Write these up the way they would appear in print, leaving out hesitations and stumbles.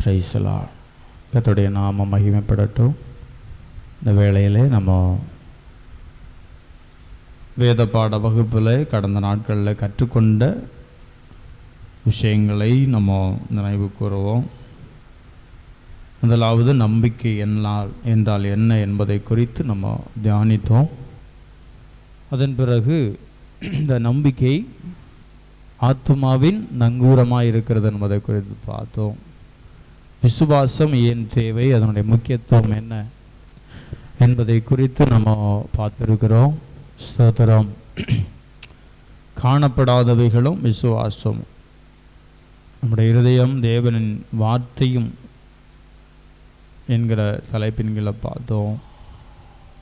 Price the Lord. கர்த்தருடைய நாமம் மகிமைப்படட்டும். இந்த வேளையிலே நம்ம வேத பாட வகுப்பில் கடந்த நாட்களில் கற்றுக்கொண்ட விஷயங்களை நம்ம நினைவு கூறுவோம். முதலாவது நம்பிக்கை என்றால் என்ன என்பதை குறித்து நம்ம தியானித்தோம். அதன் பிறகு இந்த நம்பிக்கை ஆத்துமாவின் நங்கூரமாக இருக்கிறது என்பதை குறித்து பார்த்தோம். விசுவாசம் ஏன் தேவை, அதனுடைய முக்கியத்துவம் என்ன என்பதை குறித்து நம்ம பார்த்துருக்கிறோம். ஸ்தோத்திரம். காணப்படாதவைகளும் விசுவாசம். நம்முடைய இருதயம் தேவனின் வார்த்தையும் என்கிற தலைப்பின் கீழே பார்த்தோம்.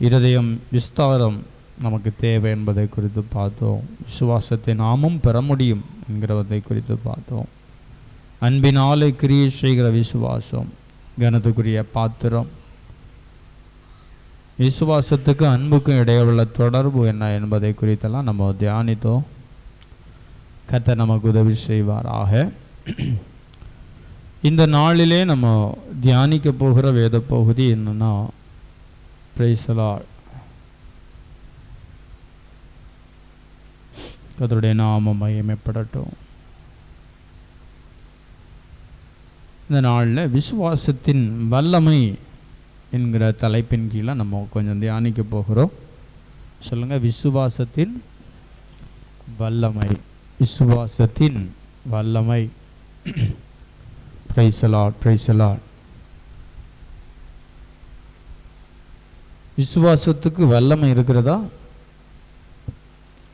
இருதயம் விஸ்தாரம் நமக்கு தேவை என்பதை குறித்து பார்த்தோம். விசுவாசத்தை நாமும் பெற முடியும் என்கிறதை குறித்து பார்த்தோம். அன்பினாலே கிரியை செய்கிற விசுவாசம் கனத்துக்குரிய பாத்திரம். விசுவாசத்துக்கு அன்புக்கும் இடையுள்ள தொடர்பு என்ன என்பதை குறித்தெல்லாம் நம்ம தியானித்தோம். கர்த்தர் நமக்கு உதவி செய்வாராக. இந்த நாளிலே நம்ம தியானிக்க போகிற வேத பகுதி என்னன்னா, பிரைஸ் தி லார்ட். கர்த்தருடைய நாமம் மகிமைப்படட்டும். இந்த நாளில் விசுவாசத்தின் வல்லமை என்கிற தலைப்பின் கீழே நம்ம கொஞ்சம் தியானிக்க போகிறோம். சொல்லுங்கள், விசுவாசத்தின் வல்லமை. விசுவாசத்தின் வல்லமை. Praise the Lord, praise the Lord. விசுவாசத்துக்கு வல்லமை இருக்கிறதா?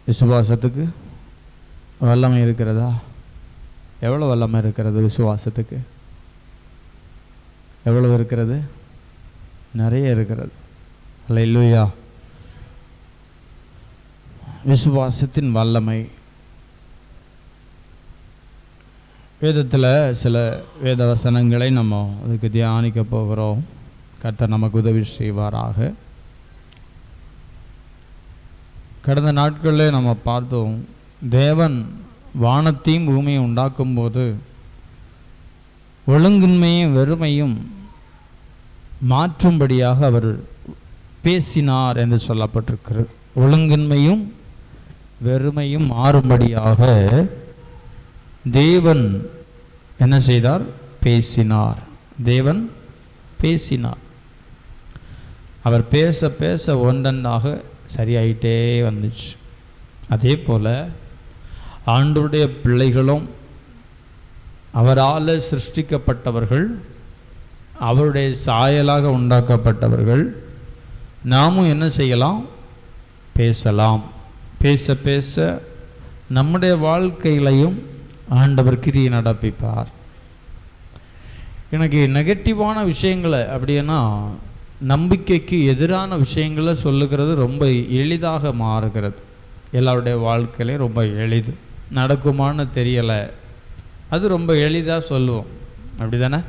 விசுவாசத்துக்கு வல்லமை இருக்கிறதா? எவ்வளோ வல்லமை இருக்கிறது விசுவாசத்துக்கு? எவ்வளவு இருக்கிறது? நிறைய இருக்கிறது. அல்லேலூயா. விசுவாசத்தின் வல்லமை. வேதத்தில் சில வேத வசனங்களை நம்ம அதுக்கு தியானிக்க போகிறோம். கர்த்தர் நமக்கு உதவி செய்வாராக. கடந்த நாட்களில் நம்ம பார்த்தோம், தேவன் வானத்தையும் பூமியை உண்டாக்கும் போது ஒழுங்கின்மையும் வெறுமையும் மாற்றும்படியாக அவர் பேசினார் என்று சொல்லப்பட்டிருக்கிறது. ஒழுங்கின்மையும் வெறுமையும் மாறும்படியாக தேவன் என்ன செய்தார்? பேசினார். தேவன் பேசினார். அவர் பேச பேச ஒன்றொன்றாக சரியாயிட்டே வந்துச்சு. அதே போல் ஆண்டவருடைய பிள்ளைகளும் அவரால் சிருஷ்டிக்கப்பட்டவர்கள், அவருடைய சாயலாக உண்டாக்கப்பட்டவர்கள். நாமும் என்ன செய்யலாம்? பேசலாம். பேச பேச நம்முடைய வாழ்க்கையிலையும் ஆண்டவர் கிரியை நடப்பிப்பார். எனக்கு நெகட்டிவான விஷயங்களை, அப்படின்னா நம்பிக்கைக்கு எதிரான விஷயங்களை சொல்லுகிறது ரொம்ப எளிதாக மாறுகிறது. எல்லாருடைய வாழ்க்கையிலே ரொம்ப எளிது. நடக்குமான்னு தெரியலை, அது ரொம்ப எளிதாக சொல்லுவோம். அப்படி தானே?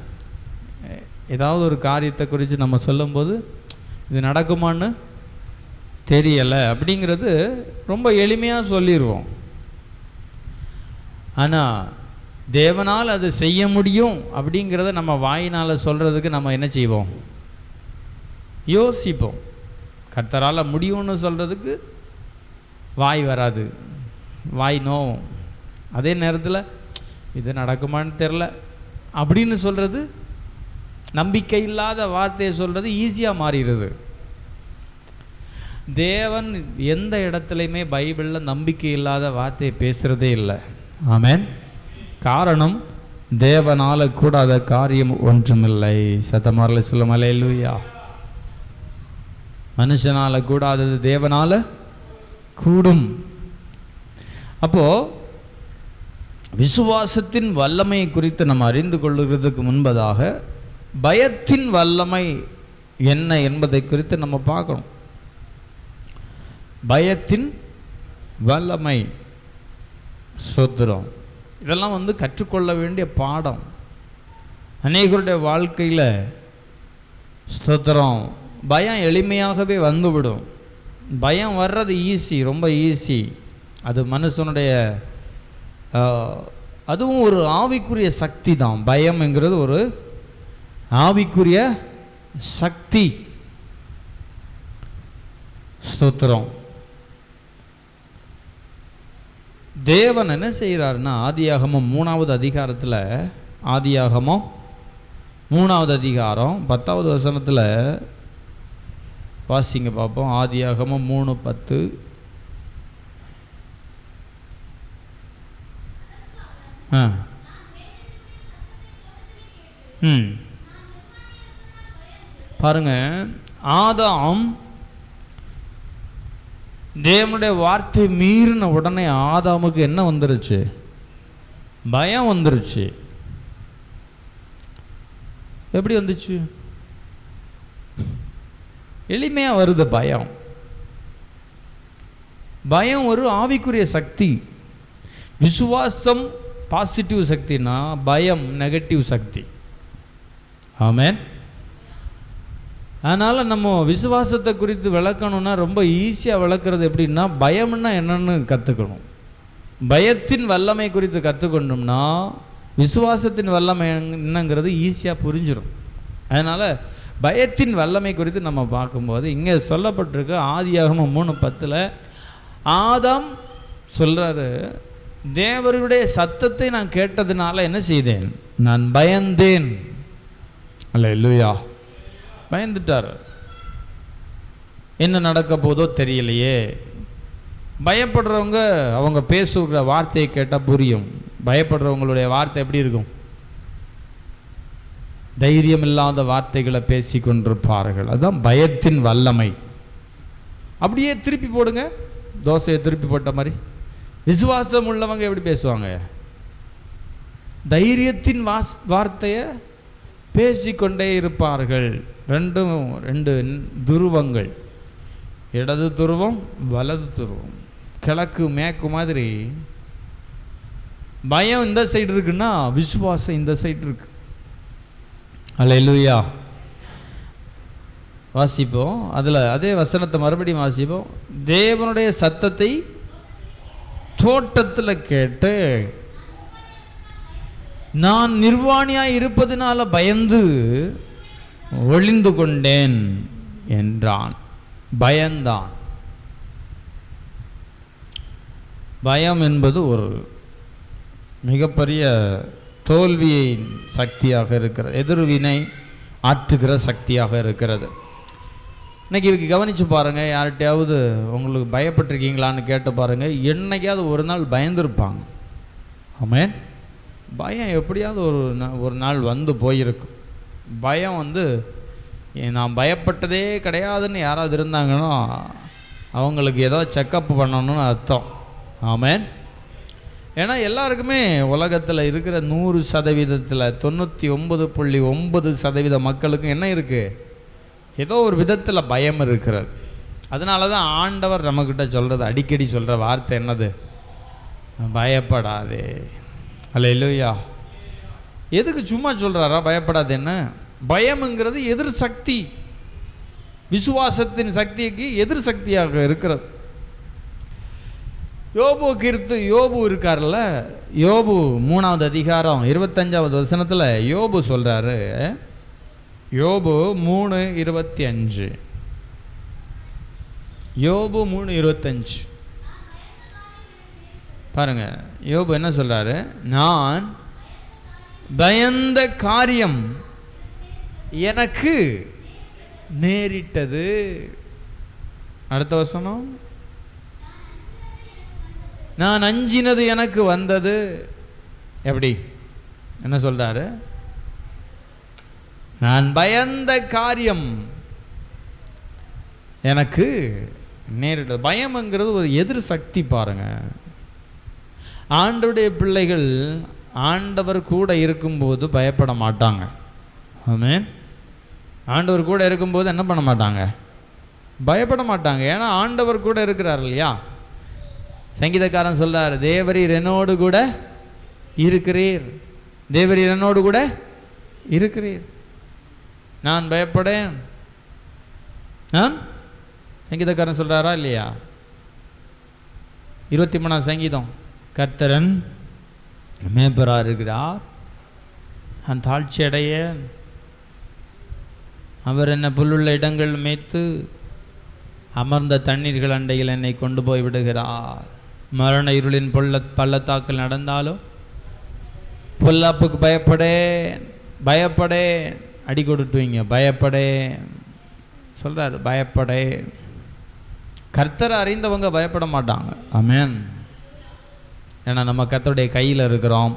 ஏதாவது ஒரு காரியத்தை குறித்து நம்ம சொல்லும்போது இது நடக்குமான்னு தெரியலை அப்படிங்கிறது ரொம்ப எளிமையாக சொல்லிடுவோம். ஆனால் தேவனால் அது செய்ய முடியும் அப்படிங்கிறத நம்ம வாயினால் சொல்கிறதுக்கு நம்ம என்ன செய்வோம்? யோசிப்போம். கர்த்தரால் முடியும்னு சொல்கிறதுக்கு வாய் வராது, வாய் நோவும். அதே நேரத்தில் இது நடக்குமான்னு தெரில அப்படின்னு சொல்கிறது, நம்பிக்கை இல்லாத வார்த்தையை சொல்கிறது ஈஸியாக மாறிடுது. தேவன் எந்த இடத்துலையுமே பைபிளில் நம்பிக்கை இல்லாத வார்த்தையை பேசுகிறதே இல்லை. ஆமென். காரணம், தேவனால் கூடாத காரியம் ஒன்றுமில்லை. சத்தமாரில் சொல்லும் அல்லேலூயா. மனுஷனால் கூடாதது தேவனால் கூடும். அப்போது விசுவாசத்தின் வல்லமை குறித்து நம்ம அறிந்து கொள்ளுறதுக்கு முன்பதாக பயத்தின் வல்லமை என்ன என்பதை குறித்து நம்ம பார்க்கணும். பயத்தின் வல்லமை, ஸ்தோத்திரம். இதெல்லாம் கற்றுக்கொள்ள வேண்டிய பாடம். அநேகருடைய வாழ்க்கையில் ஸ்தோத்திரம் பயம் எளிமையாகவே வந்துவிடும். பயம் வர்றது ஈஸி, ரொம்ப ஈஸி. அது மனுஷனுடைய அதுவும் ஒரு ஆவிக்குரிய சக்தி தான். பயம்ங்கிறது ஒரு ஆவிக்குரிய சக்தி. ஸ்தோத்திரம். தேவன் என்ன செய்கிறாருன்னா, ஆதியாகமம் 3வது அதிகாரத்தில், ஆதியாகமம் 3வது அதிகாரம் 10வது வசனத்தில் வாசிங்க பார்ப்போம். ஆதியாகமம் 3:10. பாருங்க, ஆதாம் தேவனுடைய வார்த்தை மீறின உடனே ஆதாமுக்கு என்ன வந்துருச்சு? பயம் வந்துருச்சு. எப்படி வந்துச்சு? எளிமையாக வருது பயம். பயம் ஒரு ஆவிக்குரிய சக்தி. விசுவாசம் பாசிட்டிவ் சக்தினா, பயம் நெகட்டிவ் சக்தி. ஆமென். அதனால் நம்ம விசுவாசத்தை குறித்து விளக்கணும்னா ரொம்ப ஈஸியாக விளக்குறது எப்படின்னா, பயம்னா என்னன்னு கற்றுக்கணும். பயத்தின் வல்லமை குறித்து கற்றுக்கொண்டோம்னா விசுவாசத்தின் வல்லமை என்னங்கிறது ஈஸியாக புரிஞ்சிடும். அதனால் பயத்தின் வல்லமை குறித்து நம்ம பார்க்கும்போது இங்கே சொல்லப்பட்டிருக்கு. ஆதியாகமம் 3:10 ஆதாம் சொல்கிறாரு, தேவருடைய சத்தத்தை நான் கேட்டதுனால என்ன செய்தேன்? நான் பயந்தேன். அல்லேலூயா. பயந்துட்டார். என்ன நடக்க போதோ தெரியலையே. பயப்படுறவங்க அவங்க பேசுகிற வார்த்தையை கேட்டால் புரியும். பயப்படுறவங்களுடைய வார்த்தை எப்படி இருக்கும்? தைரியம் இல்லாத வார்த்தைகளை பேசி கொண்டிருப்பார்கள். அதுதான் பயத்தின் வல்லமை. அப்படியே திருப்பி போடுங்க, தோசையை திருப்பி போட்ட மாதிரி. விசுவாசம் உள்ளவங்க எப்படி பேசுவாங்க? தைரியத்தின் வார்த்தையை பேசிக்கொண்டே இருப்பார்கள். ரெண்டு துருவங்கள், இடது துருவம் வலது துருவம், கிழக்கு மேற்கு மாதிரி. பயம் இந்த சைடு இருக்குன்னா விசுவாசம் இந்த சைடு இருக்கு. அல்லேலூயா. வாசிப்போம். அதில் அதே வசனத்தை மறுபடியும் வாசிப்போம். தேவனுடைய சத்தத்தை தோட்டத்தில் கேட்டு நான் நிர்வாணியாய் இருப்பதனால பயந்து ஒளிந்து கொண்டேன் என்றான். பயந்தான். பயம் என்பது ஒரு மிகப்பெரிய தோல்வியின் சக்தியாக இருக்கிறது. எதிர்வினை ஆற்றுகிற சக்தியாக இருக்கிறது. இன்றைக்கி கவனித்து பாருங்கள். யார்கிட்டையாவது உங்களுக்கு பயப்பட்டிருக்கீங்களான்னு கேட்டு பாருங்கள். என்னைக்காவது ஒரு நாள் பயந்துருப்பாங்க. ஆமென். பயம் எப்படியாவது ஒரு நாள் வந்து போயிருக்கும். பயம் நான் பயப்பட்டதே கிடையாதுன்னு யாராவது இருந்தாங்கன்னா அவங்களுக்கு ஏதோ செக்கப் பண்ணணும்னு அர்த்தம். ஆமென். ஏன்னா எல்லாருக்குமே உலகத்தில் இருக்கிற 100%, 99.9% மக்களுக்கும் என்ன இருக்குது? ஏதோ ஒரு விதத்தில் பயம் இருக்கிறது. அதனால தான் ஆண்டவர் நம்மக்கிட்ட சொல்கிறது, அடிக்கடி சொல்கிற வார்த்தை என்னது? பயப்படாதே. அல்லேலூயா. எதுக்கு சும்மா சொல்கிறாரா பயப்படாது? என்ன பயம்ங்கிறது எதிர் சக்தி, விசுவாசத்தின் சக்திக்கு எதிர் சக்தியாக இருக்கிறது. யோபு இருக்கார்ல, யோபு 3வது அதிகாரம் 25வது வசனத்தில் யோபு சொல்கிறாரு. யோபு 3:25. யோபு 3:25 பாருங்க. யோபு என்ன சொல்றாரு? நான் பயந்த காரியம் எனக்கு நேரிட்டது. அடுத்த வசனம், நான் அஞ்சினது எனக்கு வந்தது. எப்படி என்ன சொல்றாரு? நான் பயந்த காரியம் எனக்கு நேரிட்டது. பயம்ங்கிறது ஒரு எதிர் சக்தி. பாருங்க, ஆண்டவருடைய பிள்ளைகள் ஆண்டவர் கூட இருக்கும்போது பயப்பட மாட்டாங்க. ஆமென். ஆண்டவர் கூட இருக்கும்போது என்ன பண்ண மாட்டாங்க? பயப்பட மாட்டாங்க. ஏன்னா ஆண்டவர் கூட இருக்கிறார் இல்லையா? சங்கீதக்காரன் சொல்றார், தேவரீர் என்னோடு கூட இருக்கிறீர், தேவரீர் என்னோடு கூட இருக்கிறீர், நான் பயப்படேன். நான் சங்கீதக்காரன் சொல்றாரா இல்லையா? 23ஆம் சங்கீதம், கர்த்தரன் மேய்ப்பராக இருக்கிறார், நான் தாழ்ச்சி அடையேன். அவர் என்னை புல்லுள்ள இடங்கள் மேய்த்து அமர்ந்த தண்ணீர்கள் அண்டையில் என்னை கொண்டு போய் விடுகிறார். மரண இருளின் பள்ளத்தாக்கில் நடந்தாலும் பொல்லாப்புக்கு பயப்படேன் அடி கொடுத்துவீங்க. பயப்படேன் சொல்கிறார், பயப்படேன். கர்த்தரை அறிந்தவங்க பயப்பட மாட்டாங்க. ஆமென். ஏன்னா நம்ம கர்த்தருடைய கையில் இருக்கிறோம்.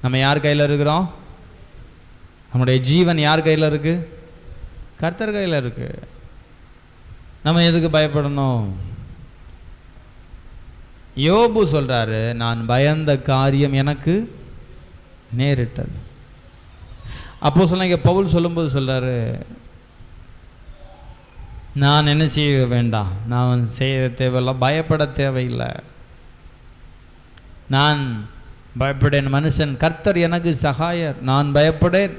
நம்ம யார் கையில் இருக்கிறோம்? நம்முடைய ஜீவன் யார் கையில் இருக்கு? கர்த்தர் கையில் இருக்கு. நம்ம எதுக்கு பயப்படணும்? யோபு சொல்றாரு, நான் பயந்த காரியம் எனக்கு நேரிட்டது. அப்போ சொன்னாங்க, பவுல் சொல்லும்போது சொல்றாரு, நான் என்ன செய்ய வேண்டாம், நான் செய்ய தேவையில்லை, பயப்பட தேவையில்லை, நான் பயப்படேன். மனுஷன், கர்த்தர் எனக்கு சகாயர், நான் பயப்படேன்.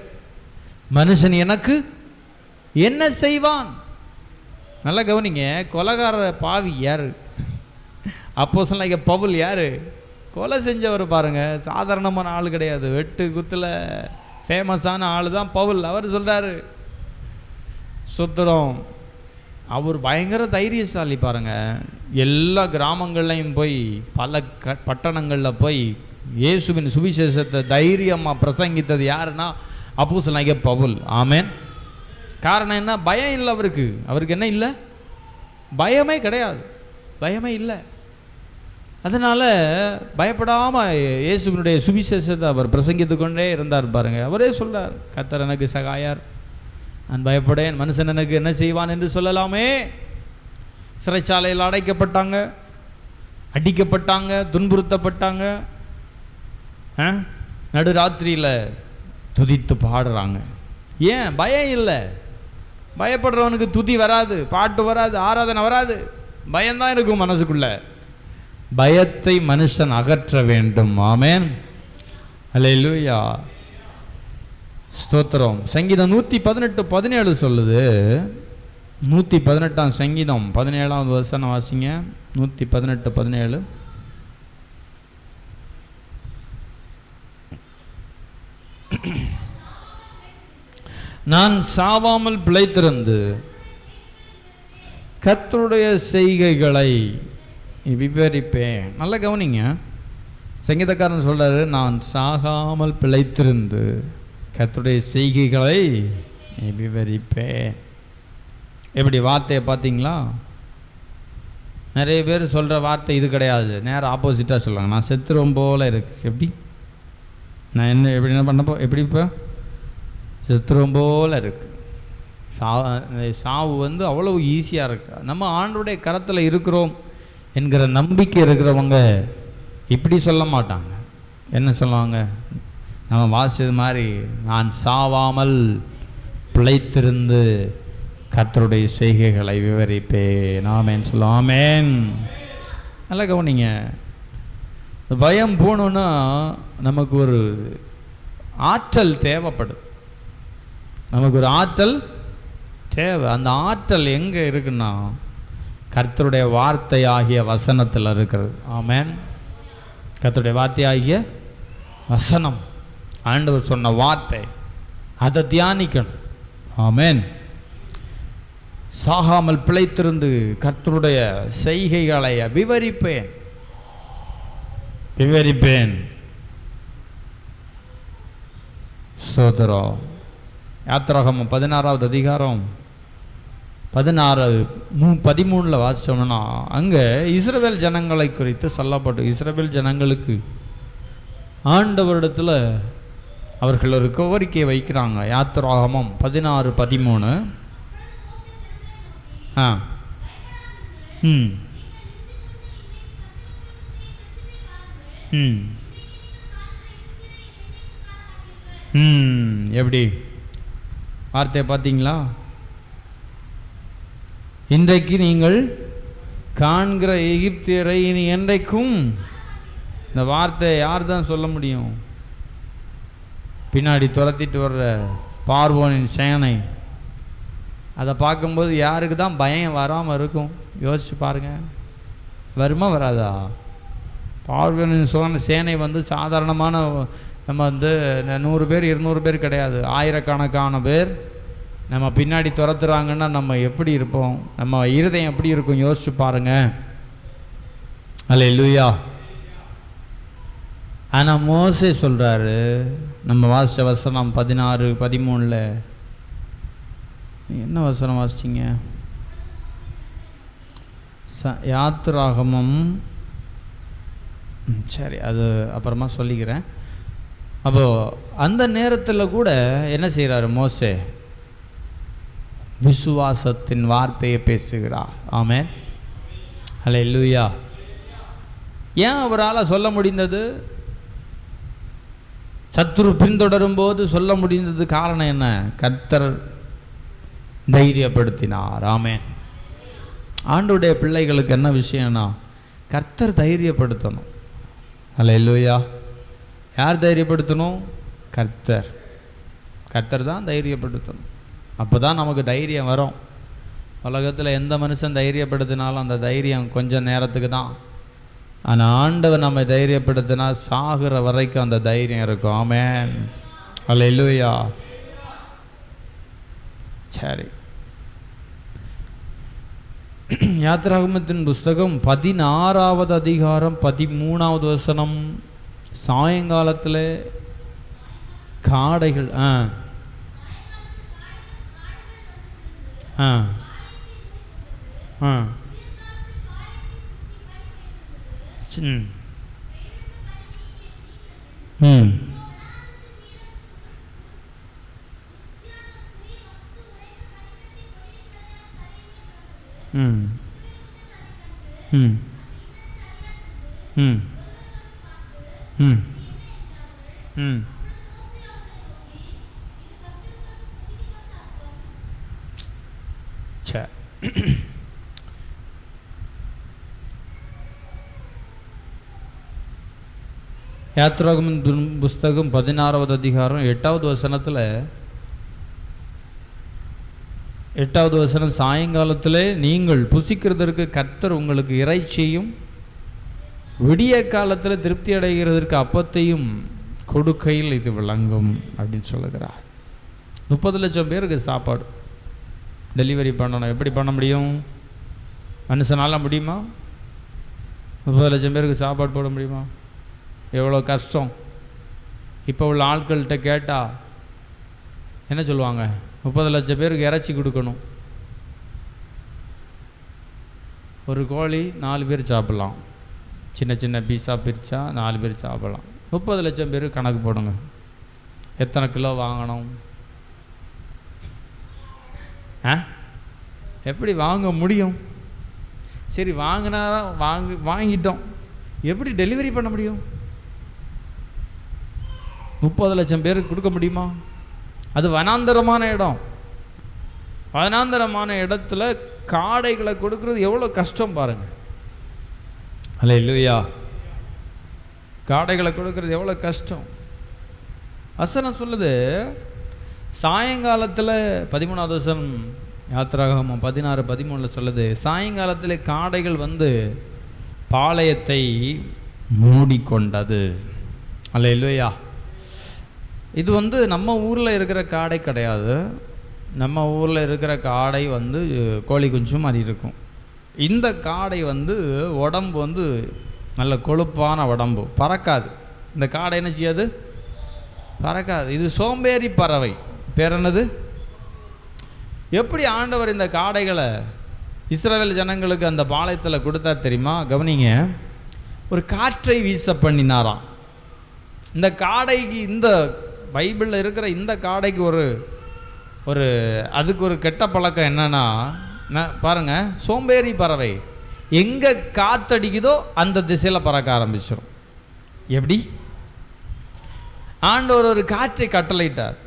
மனுஷன் எனக்கு என்ன செய்வான்? நல்லா கவனிங்க, கொலைகார பாவி யாரு? அப்போ சொன்னாங்க பவுல் யாரு? கொலை செஞ்சவர் பாருங்க, சாதாரணமான ஆள் கிடையாது. வெட்டு குத்துல ஃபேமஸான ஆள் தான் பவுல். அவர் சொல்றாரு, சுத்தரம், அவர் பயங்கர தைரியசாலி பாருங்க. எல்லா கிராமங்கள்லையும் போய் பல பட்டணங்களில் போய் இயேசுவின் சுவிசேஷத்தை தைரியமாக பிரசங்கித்தது யாருன்னா அப்போஸ்தலனாகிய பவுல். ஆமென். காரணம் என்ன? பயம் இல்லை அவருக்கு. அவருக்கு என்ன இல்லை? பயமே கிடையாது, பயமே இல்லை. அதனால் பயப்படாமல் இயேசுவினுடைய சுவிசேஷத்தை அவர் பிரசங்கித்து கொண்டே இருந்தார் பாருங்க. அவரே சொல்றார், கர்த்தர் எனக்கு சகாயர், நான் பயப்படேன். மனுஷன் எனக்கு என்ன செய்வான் என்று சொல்லலாமே. சிறைச்சாலையில் அடைக்கப்பட்டாங்க, அடிக்கப்பட்டாங்க, துன்புறுத்தப்பட்டாங்க. நடுராத்திரியில் துதித்து பாடுறாங்க. ஏன்? பயம் இல்லை. பயப்படுறவனுக்கு துதி வராது, பாட்டு வராது, ஆராதனை வராது. பயம்தான் இருக்கும் மனசுக்குள்ள. பயத்தை மனுஷன் அகற்ற வேண்டும். ஆமென். அல்லேலூயா, ஸ்தோத்திரம். சங்கீதம் 118:17 சொல்லுது. 118ஆம் சங்கீதம் 17ஆவது வசனம் வாசிங்க. 118:17. நான் சாவாமல் பிழைத்திருந்து கர்த்தருடைய செய்கைகளை விவரிப்பேன். நல்லா கவனிங்க, சங்கீதக்காரன் சொல்றாரு, நான் சாகாமல் பிழைத்திருந்து கர்த்தருடைய செய்கைகளை விவரிப்பேன். எப்படி வார்த்தையை பார்த்தீங்களா? நிறைய பேர் சொல்கிற வார்த்தை இது கிடையாது, நேரம் ஆப்போசிட்டாக சொல்லுவாங்க. நான் செத்துருவோம் போல இருக்கு. எப்படி? நான் என்ன பண்ணப்போ எப்படி? இப்போ செத்துருவோம் போல இருக்கு. சாவு வந்து அவ்வளவு ஈஸியாக இருக்கு. நம்ம ஆண்டவருடைய கரத்தில் இருக்கிறோம் என்கிற நம்பிக்கை இருக்கிறவங்க இப்படி சொல்ல மாட்டாங்க. என்ன சொல்லுவாங்க? நம்ம வாசிச்சது மாதிரி, நான் சாவாமல் பிழைத்திருந்து கர்த்தருடைய செய்கைகளை விவரிப்பேன். ஆமென் சொல்லுவோம். ஆமென். நல்லா கவனிங்க, பயம் போகணுன்னா நமக்கு ஒரு ஆற்றல் தேவைப்படுது. நமக்கு ஒரு ஆற்றல் தேவை. அந்த ஆற்றல் எங்கே இருக்குன்னா கர்த்தருடைய வார்த்தை ஆகிய வசனத்தில் இருக்கிறது. ஆமென். கர்த்தருடைய வார்த்தை ஆகிய வசனம், ஆண்டவர் சொன்ன வார்த்தை, அதை தியானிக்கணும். ஆமென். சாகாமல் பிழைத்திருந்து கர்த்தருடைய செய்கைகளை விவரிப்பேன். ஸ்தோத்திரம். யாத்திராகமம் 16வது அதிகாரம் 16:13 வாசிச்சோம்னா அங்கே இஸ்ரவேல் ஜனங்களை குறித்து சொல்லப்பட்டு, இஸ்ரவேல் ஜனங்களுக்கு ஆண்டவரிடத்தில் அவர்கள் ஒரு கோரிக்கையை வைக்கிறாங்க. யாத்திராகமம் 16:13. எப்படி வார்த்தையை பார்த்தீங்களா? இன்றைக்கு நீங்கள் காண்கிற எகிப்தியரை இனி என்றைக்கும். இந்த வார்த்தையை யார் தான் சொல்ல முடியும்? பின்னாடி துரத்திட்டு வர்ற பார்வோனின் சேனை. அதை பார்க்கும்போது யாருக்கு தான் பயம் வராமல் இருக்கும்? யோசிச்சு பாருங்க. வருமா வராதா? பார்வோனின் சேனை வந்து சாதாரணமான, நம்ம வந்து 100 பேர் 200 பேர் கிடையாது, ஆயிரக்கணக்கான பேர் நம்ம பின்னாடி துரத்துறாங்கன்னா நம்ம எப்படி இருப்போம், நம்ம இருதயம் எப்படி இருக்கும் யோசிச்சு பாருங்க. அல்லேலூயா. ஆனால் மோசே சொல்கிறாரு, நம்ம வாசித்த வசனம் 16-13 என்ன வசனம் வாசிச்சிங்க? யாத்திராகமம், சரி அது அப்புறமா சொல்லிக்கிறேன். அப்போது அந்த நேரத்தில் கூட என்ன செய்கிறாரு மோசே? விசுவாசத்தின் வார்த்தையை பேசுகிறார். ஆமென். அல்லேலூயா. ஏன் அவரால் சொல்ல முடிந்தது? சத்துரு பின்தொடரும் போது சொல்ல முடிந்தது காரணம் என்ன? கர்த்தர் தைரியப்படுத்தினார். ஆமென். ஆண்டவருடைய பிள்ளைகளுக்கு என்ன விஷயம்னா, கர்த்தர் தைரியப்படுத்தணும். அல்லேலூயா. யார் தைரியப்படுத்தணும்? கர்த்தர். கர்த்தர் தான் தைரியப்படுத்தணும். அப்போ தான் நமக்கு தைரியம் வரும். உலகத்தில் எந்த மனுஷன் தைரியப்படுத்தினாலும் அந்த தைரியம் கொஞ்சம் நேரத்துக்கு தான். ஆனால் ஆண்டவர் நம்மை தைரியப்படுத்தினா சாகிற வரைக்கும் அந்த தைரியம் இருக்கும். ஆமென். அல்லேலூயா. சரி, யாத்திராகமத்தின் புஸ்தகம் 16வது அதிகாரம் 13வது வசனம். சாயங்காலத்தில் காடைகள் யாத்திராகமத்தின் புஸ்தகம் 16வது அதிகாரம் 8வது வசனத்தில் 8வது வசனம், சாயங்காலத்தில் நீங்கள் புசிக்கிறதற்கு கர்த்தர் உங்களுக்கு இறைச்சியும் விடிய காலத்தில் திருப்தி அடைகிறதற்கு அப்பத்தையும் கொடுக்கையில் இது விளங்கும் அப்படின்னு சொல்லுகிறார். 30 லட்சம் பேருக்கு சாப்பாடு டெலிவரி பண்ணணும். எப்படி பண்ண முடியும்? மனுஷனால் முடியுமா? 30 லட்சம் பேருக்கு சாப்பாடு போட முடியுமா? எவ்வளோ கஷ்டம். இப்போ உள்ள ஆட்கள்கிட்ட கேட்டால் என்ன சொல்லுவாங்க? 30 லட்சம் பேருக்கு இறைச்சி கொடுக்கணும். ஒரு கோழி 4 பேர் சாப்பிட்லாம். சின்ன சின்ன பீஸாக பிரித்தா 4 பேர் சாப்பிட்லாம். 30 லட்சம் பேர் கணக்கு போடுங்க, எத்தனை கிலோ வாங்கணும்? எப்படி வாங்க முடியும்? சரி, வாங்கினா வாங்கிட்டோம், எப்படி டெலிவரி பண்ண முடியும்? 30 லட்சம் பேருக்கு கொடுக்க முடியுமா? அது வனாந்தரமான இடம். வனாந்தரமான இடத்துல காடைகளை கொடுக்கறது எவ்வளோ கஷ்டம் பாருங்க. அல்லேலூயா. காடைகளை கொடுக்கறது எவ்வளோ கஷ்டம். வசனம் சொல்லுது, சாயங்காலத்தில் 13வது வசனம் யாத்திராகமம் 16-13 சொல்லுது, சாயங்காலத்தில் காடைகள் வந்து பாளையத்தை மூடிக்கொண்டது. அல்லேலூயா. இது வந்து நம்ம ஊரில் இருக்கிற காடை கிடையாது. நம்ம ஊரில் இருக்கிற காடை வந்து கோழி குஞ்சு மாதிரி இருக்கும். இந்த காடை வந்து உடம்பு வந்து நல்ல கொழுப்பான உடம்பு, பறக்காது. இந்த காடை என்ன செய்யாது? பறக்காது. இது சோம்பேறி பறவை. பேர் என்னது? எப்படி ஆண்டவர் இந்த காடைகளை இஸ்ரவேல் ஜனங்களுக்கு அந்த பாளையத்தில் கொடுத்தார் தெரியுமா? கவனிங்க. ஒரு காற்றை வீச பண்ணினாராம். இந்த காடைக்கு, இந்த பைபிளில் இருக்கிற இந்த காடைக்கு ஒரு அதுக்கு ஒரு கெட்ட பழக்கம் என்னன்னா பாருங்க, சோம்பேறி பறவை. எங்கே காத்தடிக்குதோ அந்த திசையில் பறக்க ஆரம்பிச்சிடும். எப்படி? ஆண்டவர் ஒரு காற்றை கட்டளையிட்டார்.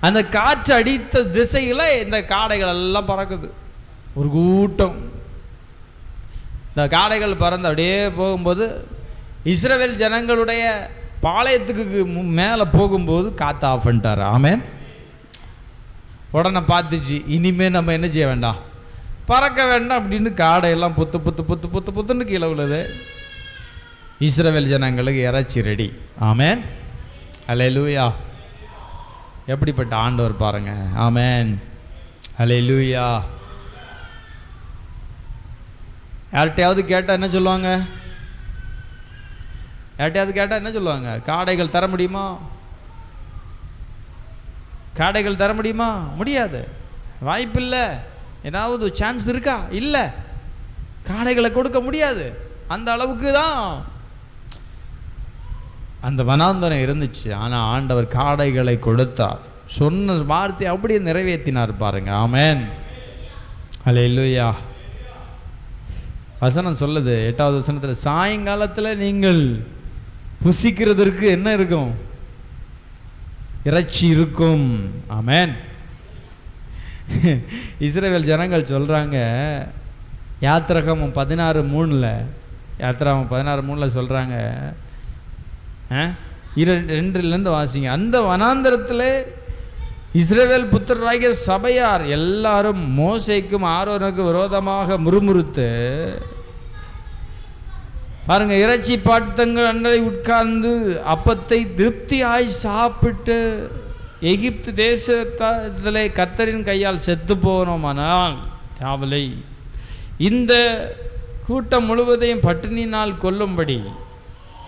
அந்த காற்று அடித்த திசையில் இந்த காடைகள் எல்லாம் பறக்குது. ஒரு கூட்டம் இந்த காடைகள் பறந்து அப்படியே போகும்போது இஸ்ரவேல் ஜனங்களுடைய பாளையத்துக்கு மேலே போகும்போது காற்று ஆஃப் பண்ணிட்டார். ஆமென். உடனே பார்த்துச்சு, இனிமேல் நம்ம என்ன செய்ய வேண்டாம், பறக்க வேண்டாம் அப்படின்னு காடையெல்லாம் புத்து புத்து புத்து புத்து புத்துன்னு கீழே விழுது. இஸ்ரவேல் ஜனங்களுக்கு இறைச்சி ரெடி. ஆமென். அல்லேலூயா. எப்படிப்பட்ட ஆண்டவர் பாருங்க. ஆமென், ஹல்லேலூயா. யார்கிட்டையாவது கேட்டால் என்ன சொல்லுவாங்க? யார்கிட்டையாவது கேட்டால் என்ன சொல்லுவாங்க? காடைகள் தர முடியுமா? காடைகள் தர முடியுமா? முடியாது, வாய்ப்பில்லை. ஏதாவது சான்ஸ் இருக்கா? இல்லை, காடைகளை கொடுக்க முடியாது. அந்த அளவுக்கு தான் அந்த வனாந்தரம் இருந்துச்சு. ஆனால் ஆண்டவர் காடைகளை கொடுத்தார். சொன்ன வார்த்தை அப்படியே நிறைவேற்றினார் பாருங்க. ஆமென், ஹல்லேலூயா. வசனம் சொல்லுது 8வது வசனத்தில், சாயங்காலத்தில் நீங்கள் புசிக்கிறதற்கு என்ன இருக்கும்? இறைச்சி இருக்கும். ஆமென். இஸ்ரவேல் ஜனங்கள் சொல்றாங்க, யாத்திராகமம் 16:3 யாத்திராகமம் 16:3 சொல்றாங்க, 2 வாசிங்க. அந்த வனாந்தரத்தில் இஸ்ரவேல் புத்திரராகிய சபையார் எல்லாரும் மோசேக்கும் ஆரோனுக்கும் விரோதமாக முறுமுறுத்து பாருங்க, இறைச்சி பாட்டங்கள் அண்டை உட்கார்ந்து அப்பத்தை திருப்தியாய் சாப்பிட்டு எகிப்து தேசத்திலே கர்த்தரின் கையால் செத்து போனோமானால் காவலை இந்த கூட்டம் முழுவதையும் பட்டினினால் கொல்லும்படி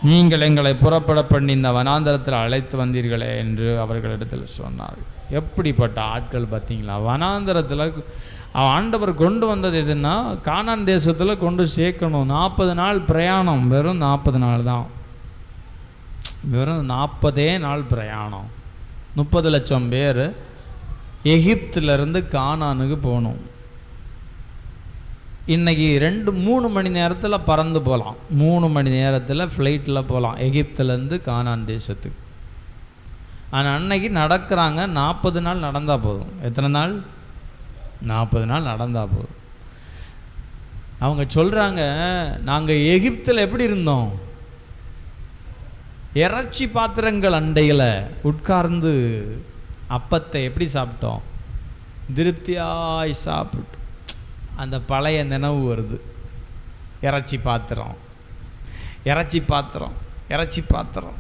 நீங்கள் எங்களை புறப்பட பண்ணி இந்த வனாந்தரத்தில் அழைத்து வந்தீர்களே என்று அவர்களிடத்தில் சொன்னார். எப்படிப்பட்ட ஆட்கள் பார்த்தீங்களா? வனாந்தரத்தில் ஆண்டவர் கொண்டு வந்தது எதுன்னா, கானான் தேசத்தில் கொண்டு சேர்க்கணும். 40 நாள் பிரயாணம், வெறும் 40 நாள் தான், வெறும் 40 நாள் பிரயாணம். 30 லட்சம் பேர் எகிப்திலிருந்து கானானுக்கு போகணும். இன்றைக்கி 2-3 மணி நேரத்தில் பறந்து போகலாம், 3 மணி நேரத்தில் ஃப்ளைட்டில் போகலாம் எகிப்திலேருந்து கானான் தேசத்துக்கு. ஆனால் அன்னைக்கு நடக்கிறாங்க, 40 நாள் நடந்தால் போதும். எத்தனை நாள்? 40 நாள் நடந்தால் போதும். அவங்க சொல்கிறாங்க, நாங்கள் எகிப்தில் எப்படி இருந்தோம்? இறைச்சி பாத்திரங்கள் அண்டையில் உட்கார்ந்து அப்பத்தை எப்படி சாப்பிட்டோம்? திருப்தியாய் சாப்பிட்டு. அந்த பழைய நினைவு வருது. இறைச்சி பாத்திரம், இறைச்சி பாத்திரம், இறைச்சி பாத்திரம்.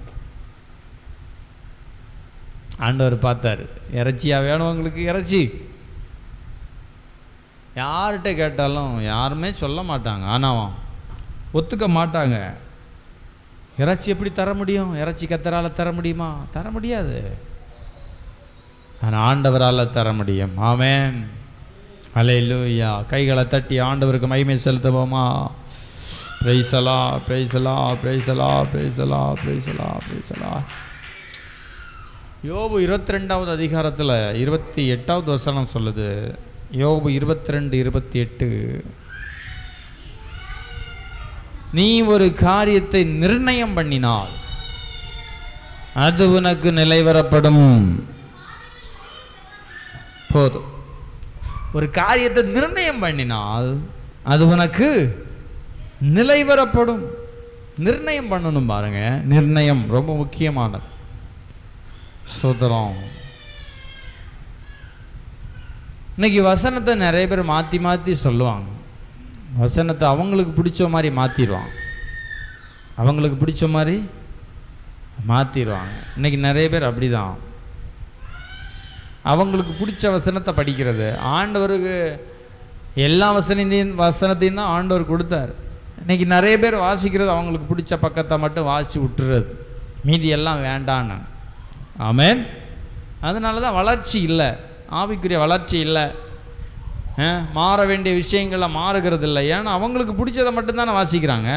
ஆண்டவர் பார்த்தார், இறைச்சியா வேணும் உங்களுக்கு? இறைச்சி யார்கிட்ட கேட்டாலும் யாருமே சொல்ல மாட்டாங்க, ஆனால் ஒத்துக்க மாட்டாங்க. இறைச்சி எப்படி தர முடியும்? இறைச்சி கத்தரால் தர முடியுமா? தர முடியாது. ஆனால் ஆண்டவரால் தர முடியும். ஆமென், ஹல்லேலூயா. கைகளை தட்டி ஆண்டவருக்கு மகிமை செலுத்துவோமா? பிரைஸ் அல்லாஹ், பிரைஸ் அல்லாஹ், பிரைஸ் அல்லாஹ், பிரைஸ் அல்லாஹ், பிரைஸ் அல்லாஹ், பிரைஸ் அல்லாஹ். யோபு 22வது அதிகாரத்தில் 28வது வசனம் சொல்லுது. யோபு 22:28, நீ ஒரு காரியத்தை நிர்ணயம் பண்ணினால் அது உனக்கு நிலைவரப்படும். போதும். ஒரு காரியத்தை நிர்ணயம் பண்ணினால் அது உனக்கு நிலைவரப்படும். நிர்ணயம் பண்ணணும் பாருங்க. நிர்ணயம் ரொம்ப முக்கியமானது. ஸ்தோத்திரம். இன்னைக்கு வசனத்தை நிறைய பேர் மாற்றி மாற்றி சொல்லுவாங்க. வசனத்தை அவங்களுக்கு பிடிச்ச மாதிரி மாற்றிடுவாங்க, அவங்களுக்கு பிடிச்ச மாதிரி மாற்றிடுவாங்க. இன்னைக்கு நிறைய பேர் அப்படி தான், அவங்களுக்கு பிடிச்ச வசனத்தை படிக்கிறது. ஆண்டவருக்கு எல்லா வசனத்தையும் தான் ஆண்டவர் கொடுத்தார். இன்னைக்கு நிறைய பேர் வாசிக்கிறது அவங்களுக்கு பிடிச்ச பக்கத்தை மட்டும் வாசித்து விட்டுறது, மீதி எல்லாம் வேண்டான்னு. ஆமென். அதனால தான் வளர்ச்சி இல்லை, ஆவிக்குரிய வளர்ச்சி இல்லை. மாற வேண்டிய விஷயங்கள்லாம் மாறுகிறது இல்லை. ஏன்னா அவங்களுக்கு பிடிச்சதை மட்டும்தானே வாசிக்கிறாங்க,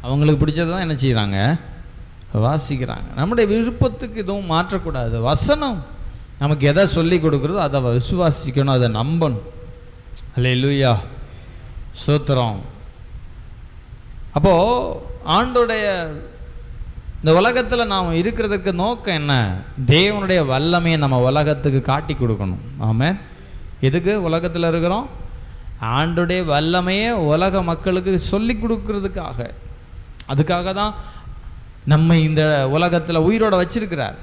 அவங்களுக்கு பிடிச்சதை தான் என்ன செய்கிறாங்க? வாசிக்கிறாங்க. நம்முடைய விருப்பத்துக்கு எதுவும் மாற்றக்கூடாது. வசனம் நமக்கு எதை சொல்லி கொடுக்குறதோ அதை விசுவாசிக்கணும், அதை நம்பணும். ஹல்லேலூயா, ஸ்தோத்திரம். அப்போது ஆண்டோடைய இந்த உலகத்தில் நாம் இருக்கிறதுக்கு நோக்கம் என்ன? தேவனுடைய வல்லமையை நம்ம உலகத்துக்கு காட்டி கொடுக்கணும். ஆமென். எதுக்கு உலகத்தில் இருக்கிறோம்? ஆண்டோடைய வல்லமையை உலக மக்களுக்கு சொல்லி கொடுக்கறதுக்காக. அதுக்காக தான் நம்ம இந்த உலகத்தில் உயிரோடு வச்சிருக்கிறார்.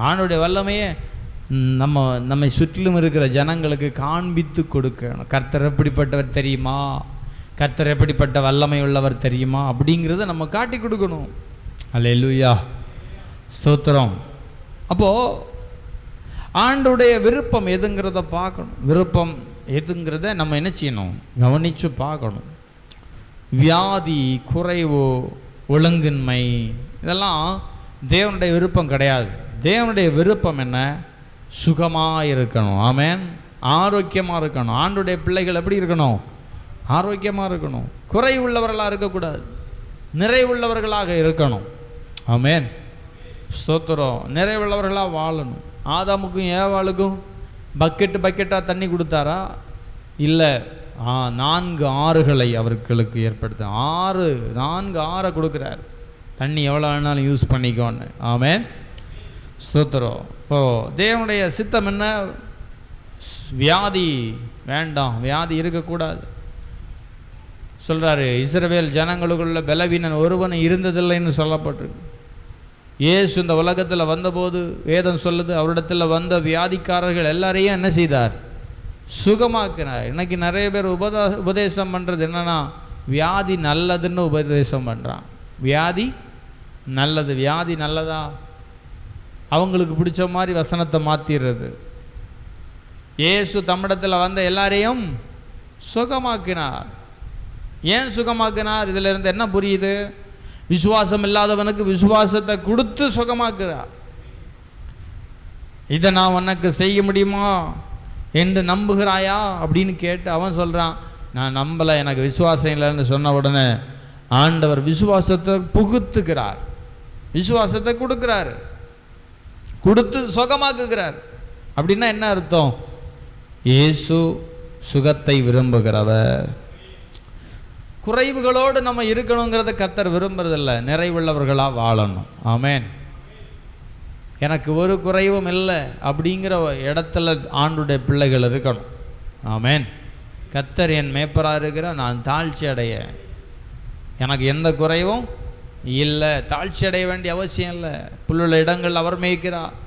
ஆண்டோடைய வல்லமையை நம்மை சுற்றிலும் இருக்கிற ஜனங்களுக்கு காண்பித்து கொடுக்கணும். கர்த்தர் எப்படிப்பட்டவர் தெரியுமா, கர்த்தர் எப்படிப்பட்ட வல்லமை உள்ளவர் தெரியுமா அப்படிங்கிறத நம்ம காட்டி கொடுக்கணும். அல்லேலூயா, ஸ்தோத்திரம். அப்போது ஆண்டுடைய விருப்பம் எதுங்கிறத பார்க்கணும். விருப்பம் எதுங்கிறத நம்ம என்ன செய்யணும், கவனித்து பார்க்கணும். வியாதி, குறைவு, ஒழுங்கின்மை இதெல்லாம் தேவனுடைய விருப்பம் கிடையாது. தேவனுடைய விருப்பம் என்ன? சுகமாக இருக்கணும். ஆமென். ஆரோக்கியமாக இருக்கணும். ஆண்டுடைய பிள்ளைகள் எப்படி இருக்கணும்? ஆரோக்கியமாக இருக்கணும். குறை உள்ளவர்களாக இருக்கக்கூடாது, நிறைவுள்ளவர்களாக இருக்கணும். ஆமென். ஸ்தோத்திரம். நிறைவுள்ளவர்களாக வாழணும். ஆதாமுக்கும் ஏவாளுக்கும் பக்கெட்டாக தண்ணி கொடுத்தாரா? இல்லை, 4 ஆறுகளை அவர்களுக்கு ஏற்படுத்த 4 ஆறை கொடுக்குறார். தண்ணி எவ்வளோ வேணாலும் யூஸ் பண்ணிக்கோன்னு. ஆமென். ஸ்தோத்திரம். இப்போது தேவனுடைய சித்தம் என்ன? வியாதி வேண்டாம், வியாதி இருக்கக்கூடாது சொல்கிறாரு. இஸ்ரவேல் ஜனங்களுக்குள்ள பலவீனன் ஒருவன் இருந்ததில்லைன்னு சொல்லப்பட்டிருக்கு. இயேசு இந்த உலகத்தில் வந்தபோது வேதம் சொல்லுது, அவரிடத்தில் வந்த வியாதிக்காரர்கள் எல்லாரையும் என்ன செய்தார்? சுகமாக்கினார். இன்னைக்கு நிறைய பேர் உபதேசம் பண்ணுறது என்னன்னா, வியாதி நல்லதுன்னு உபதேசம் பண்ணுறான். வியாதி நல்லது. வியாதி நல்லதா? அவங்களுக்கு பிடிச்ச மாதிரி வசனத்தை மாற்றிடுறது. இயேசு தம்மிடத்தில் வந்த எல்லாரையும் சுகமாக்கினார். ஏன் சுகமாக்கினார்? இதில் இருந்து என்ன புரியுது? விசுவாசம் இல்லாதவனுக்கு விசுவாசத்தை கொடுத்து சுகமாக்குறார். இதை நான் உனக்கு செய்ய முடியுமா என்று நம்புகிறாயா அப்படின்னு கேட்டு அவன் சொல்கிறான், நான் நம்பலை, எனக்கு விசுவாசம் இல்லைன்னு சொன்ன உடனே ஆண்டவர் விசுவாசத்தை புகுத்துக்கிறார், விசுவாசத்தை கொடுக்குறாரு, கொடுத்து சுகமாக்குகிறார். அப்படின்னா என்ன அர்த்தம்? இயேசு சுகத்தை விரும்புகிறவர். குறைவுகளோடு நம்ம இருக்கணுங்கிறத கர்த்தர் விரும்புறதில்ல, நிறைவுள்ளவர்களாக வாழணும். ஆமென். எனக்கு ஒரு குறைவும் இல்லை அப்படிங்கிற இடத்துல ஆண்டுடைய பிள்ளைகள் இருக்கணும். ஆமென். கர்த்தர் என் மேய்ப்பராக இருக்கிற, நான் தாழ்ச்சி அடைய, எனக்கு எந்த குறைவும் இல்லை, தாழ்ச்சி அடைய வேண்டிய அவசியம் இல்லை. புல்லுள்ள இடங்கள் அவர் மேய்க்கிறார்,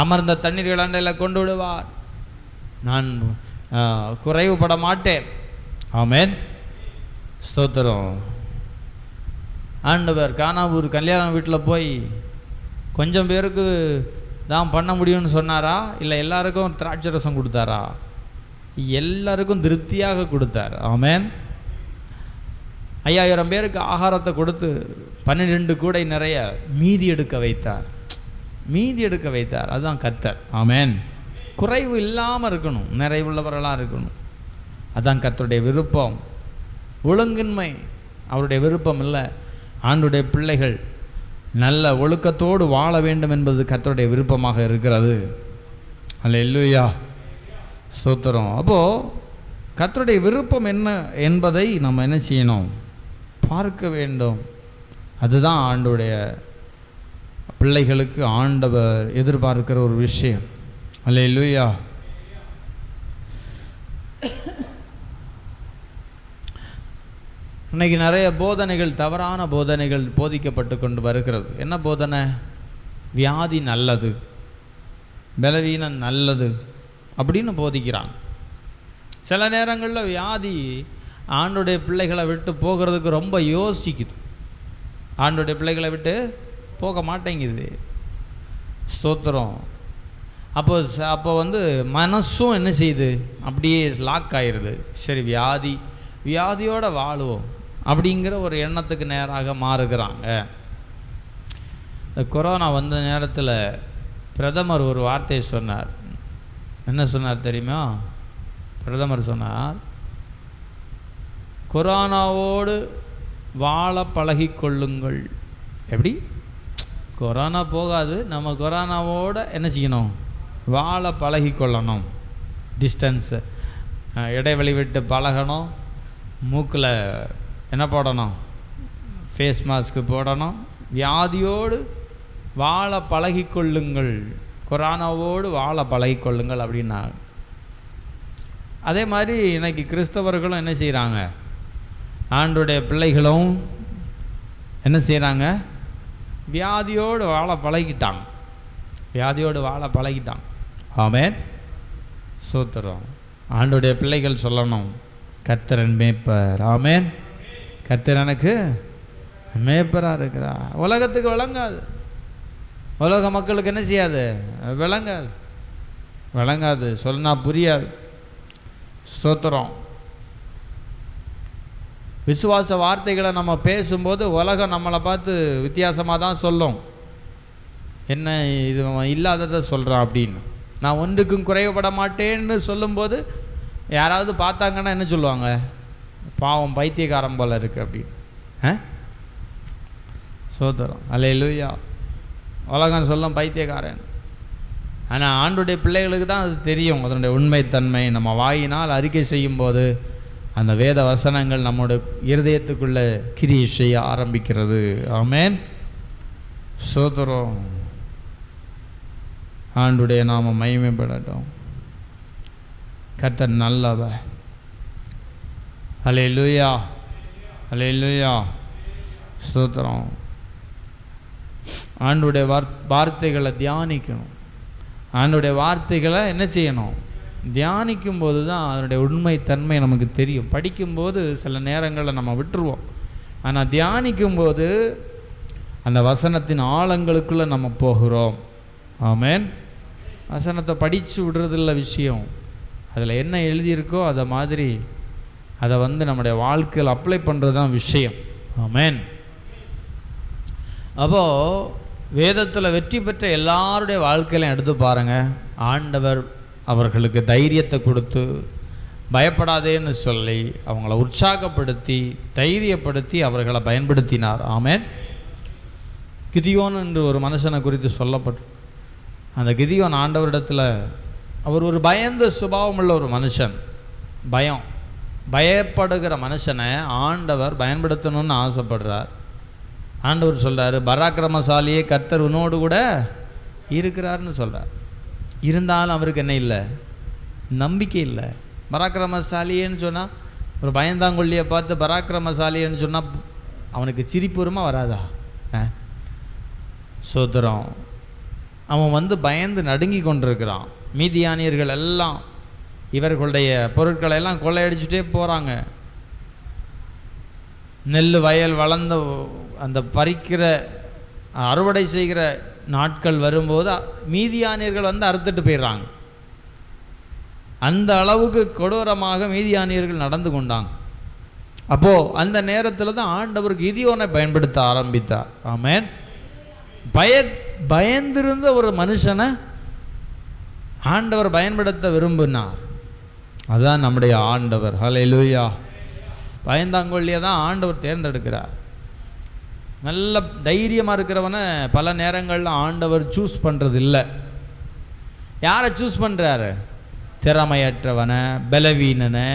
அமர்ந்த தண்ணீர்கள் அண்டையில் கொண்டு விடுவார், நான் குறைவுபட மாட்டேன். ஆமென். ஸ்தோத்திரம். ஆண்டவர் கானாவூர் கல்யாண வீட்டில் போய் கொஞ்சம் பேருக்கு தான் பண்ண முடியும்னு சொன்னாரா? இல்லை எல்லாருக்கும் திராட்சை ரசம் கொடுத்தாரா? எல்லாருக்கும் திருப்தியாக கொடுத்தார். ஆமென். 5000 பேருக்கு ஆகாரத்தை கொடுத்து 12 கூடை நிறைய மீதி எடுக்க வைத்தார். மீதி எடுக்க வைத்தார். அதுதான் கர்த்தர். ஆமென். குறைவு இல்லாமல் இருக்கணும், நிறைவுள்ளவர்களாக இருக்கணும். அதுதான் கர்த்தருடைய விருப்பம். ஒழுங்கின்மை அவருடைய விருப்பம் இல்லை. ஆண்டுடைய பிள்ளைகள் நல்ல ஒழுக்கத்தோடு வாழ வேண்டும் என்பது கர்த்தருடைய விருப்பமாக இருக்கிறது. அல்லேலூயா. ஸ்தோத்திரம். அப்போது கர்த்தருடைய விருப்பம் என்ன என்பதை நம்ம என்ன செய்யணும்? பார்க்க வேண்டும். அதுதான் ஆண்டுடைய பிள்ளைகளுக்கு ஆண்டவர் எதிர்பார்க்கிற ஒரு விஷயம். அல்லேலூயா. இன்றைக்கி நிறைய போதனைகள், தவறான போதனைகள் போதிக்கப்பட்டு கொண்டு வருகிறது. என்ன போதனை? வியாதி நல்லது, பலவீனம் நல்லது அப்படின்னு போதிக்கிறாங்க. சில நேரங்களில் வியாதி ஆண்டுடைய பிள்ளைகளை விட்டு போகிறதுக்கு ரொம்ப யோசிக்குது. ஆண்டுடைய பிள்ளைகளை விட்டு போக மாட்டேங்குது. ஸ்தோத்திரம். அப்போ மனசும் என்ன செய்யுது? அப்படியே லாக் ஆயிடுது. சரி, வியாதியோடு வாழுவோம் அப்படிங்கிற ஒரு எண்ணத்துக்கு நேராக மாறுகிறாங்க. இந்த கொரோனா வந்த நேரத்தில் பிரதமர் ஒரு வார்த்தையை சொன்னார். என்ன சொன்னார் தெரியுமா? பிரதமர் சொன்னார், கொரோனாவோடு வாழ பழகி கொள்ளுங்கள். எப்படி? கொரோனா போகாது, நம்ம கொரோனாவோடு என்ன செய்யணும்? வாழ பழகி கொள்ளணும். டிஸ்டன்ஸு, இடைவெளி விட்டு பழகணும். மூக்கில் என்ன போடணும்? ஃபேஸ் மாஸ்க்கு போடணும். வியாதியோடு வாழ பழகி கொள்ளுங்கள், கொரோனாவோடு வாழ பழகி கொள்ளுங்கள் அப்படின்னா. அதே மாதிரி இன்றைக்கி கிறிஸ்தவர்களும் என்ன செய்கிறாங்க? ஆண்டுடைய பிள்ளைகளும் என்ன செய்கிறாங்க? வியாதியோடு வாழ பழகிட்டாங்க. வியாதியோடு வாழ பழகிட்டாங்க. ஆமென். ஸ்தோத்திரம். ஆண்டுடைய பிள்ளைகள் சொல்லணும், கர்த்தரன் மேய்ப்பர். ஆமென். கர்த்தர் எனக்கு மேய்ப்பராக இருக்கிறார். உலகத்துக்கு விளங்காது. உலக மக்களுக்கு என்ன செய்யாது, விளங்காது, விளங்காது, சொன்னா புரியாது. ஸ்தோத்திரம். விசுவாச வார்த்தைகளை நம்ம பேசும்போது உலகம் நம்மளை பார்த்து வித்தியாசமாக தான் சொல்லும். என்ன இது இல்லாததை சொல்கிறான் அப்படின்னு. நான் ஒன்றுக்கும் குறைவுபட மாட்டேன்னு சொல்லும்போது யாராவது பார்த்தாங்கன்னா என்ன சொல்லுவாங்க, பாவம் பைத்தியக்காரன் போல இருக்குது அப்படின்னு. ஸ்தோத்திரம். அல்லேலூயா. உலகம் சொல்லும் பைத்தியக்காரன். ஆனால் ஆண்டுடைய பிள்ளைகளுக்கு தான் அது தெரியும், அதனுடைய உண்மைத்தன்மை. நம்ம வாயினால் அறிக்கை செய்யும்போது அந்த வேத வசனங்கள் நம்முடைய இருதயத்துக்குள்ளே கிரியை செய்ய ஆரம்பிக்கிறது. ஆமென். ஸ்தோத்திரம். ஆண்டுடைய நாம மகிமைப்படட்டும். கர்த்தர் நல்லவர். அல்லேலூயா, அல்லேலூயா. ஸ்தோத்திரம். ஆண்டுடைய வார்த்தைகளை தியானிக்கணும். ஆண்டுடைய வார்த்தைகளை என்ன செய்யணும், தியானிக்கும் போது தான் அதனுடைய உண்மைத்தன்மை நமக்கு தெரியும். படிக்கும்போது சில நேரங்களில் நம்ம விட்டுருவோம். ஆனால் தியானிக்கும்போது அந்த வசனத்தின் ஆழங்களுக்குள்ளே நம்ம போகிறோம். ஆமென். வசனத்தை படித்து விடுறதில்ல விஷயம், அதில் என்ன எழுதியிருக்கோ அதை மாதிரி அதை நம்முடைய வாழ்க்கையில் அப்ளை பண்ணுறது தான் விஷயம். ஆமென். அப்போது வேதத்தில் வெற்றி பெற்ற எல்லாருடைய வாழ்க்கையிலையும் எடுத்து பாருங்கள். ஆண்டவர் அவர்களுக்கு தைரியத்தை கொடுத்து பயப்படாதேன்னு சொல்லி அவங்கள உற்சாகப்படுத்தி தைரியப்படுத்தி அவர்களை பயன்படுத்தினார். ஆமென். கிதியோன் என்று ஒரு மனுஷனை குறித்து சொல்லப்பட்டு, அந்த கிதியோன் ஆண்டவரிடத்தில் அவர் ஒரு பயந்த சுபாவம் உள்ள ஒரு மனுஷன். பயப்படுகிற மனுஷனை ஆண்டவர் பயன்படுத்தணும்னு ஆசைப்படுறார். ஆண்டவர் சொல்கிறார், பராக்கிரமசாலியே கர்த்தர் உன்னோடு கூட இருக்கிறார்னு சொல்கிறார். இருந்தாலும் அவருக்கு என்ன இல்லை, நம்பிக்கை இல்லை. பராக்கிரமசாலியேன்னு சொன்னால், ஒரு பயந்தாங்கொல்லியை பார்த்து பராக்கிரமசாலியேன்னு சொன்னால் அவனுக்கு சிரிப்புறமாக வராதா? சோதரம். அவன் பயந்து நடுங்கி கொண்டிருக்கிறான். மீதியானியர்கள் எல்லாம் இவர்களுடைய பொருட்களை எல்லாம் கொள்ளையடிச்சுட்டே போகிறாங்க. நெல் வயல் வளர்ந்த அந்த பறிக்கிற அறுவடை செய்கிற நாட்கள் வரும்போது மீதியானியர்கள் அறுத்துட்டு போயிடுறாங்க. அந்த அளவுக்கு கொடூரமாக மீதியானியர்கள் நடந்து கொண்டாங்க. அப்போது அந்த நேரத்தில் தான் ஆண்டவர் கிதியோனை பயன்படுத்த ஆரம்பித்தார். ஆமென். பயந்திருந்த ஒரு மனுஷனை ஆண்டவர் பயன்படுத்த விரும்பினார். அதுதான் நம்முடைய ஆண்டவர். ஹல்லேலூயா. பயந்தாங்கொல்லியை தான் ஆண்டவர் தேர்ந்தெடுக்கிறார். நல்ல தைரியமாக இருக்கிறவனை பல நேரங்களில் ஆண்டவர் சூஸ் பண்ணுறது இல்லை. யாரை சூஸ் பண்ணுறாரு? திறமையற்றவனை, பலவீனனை,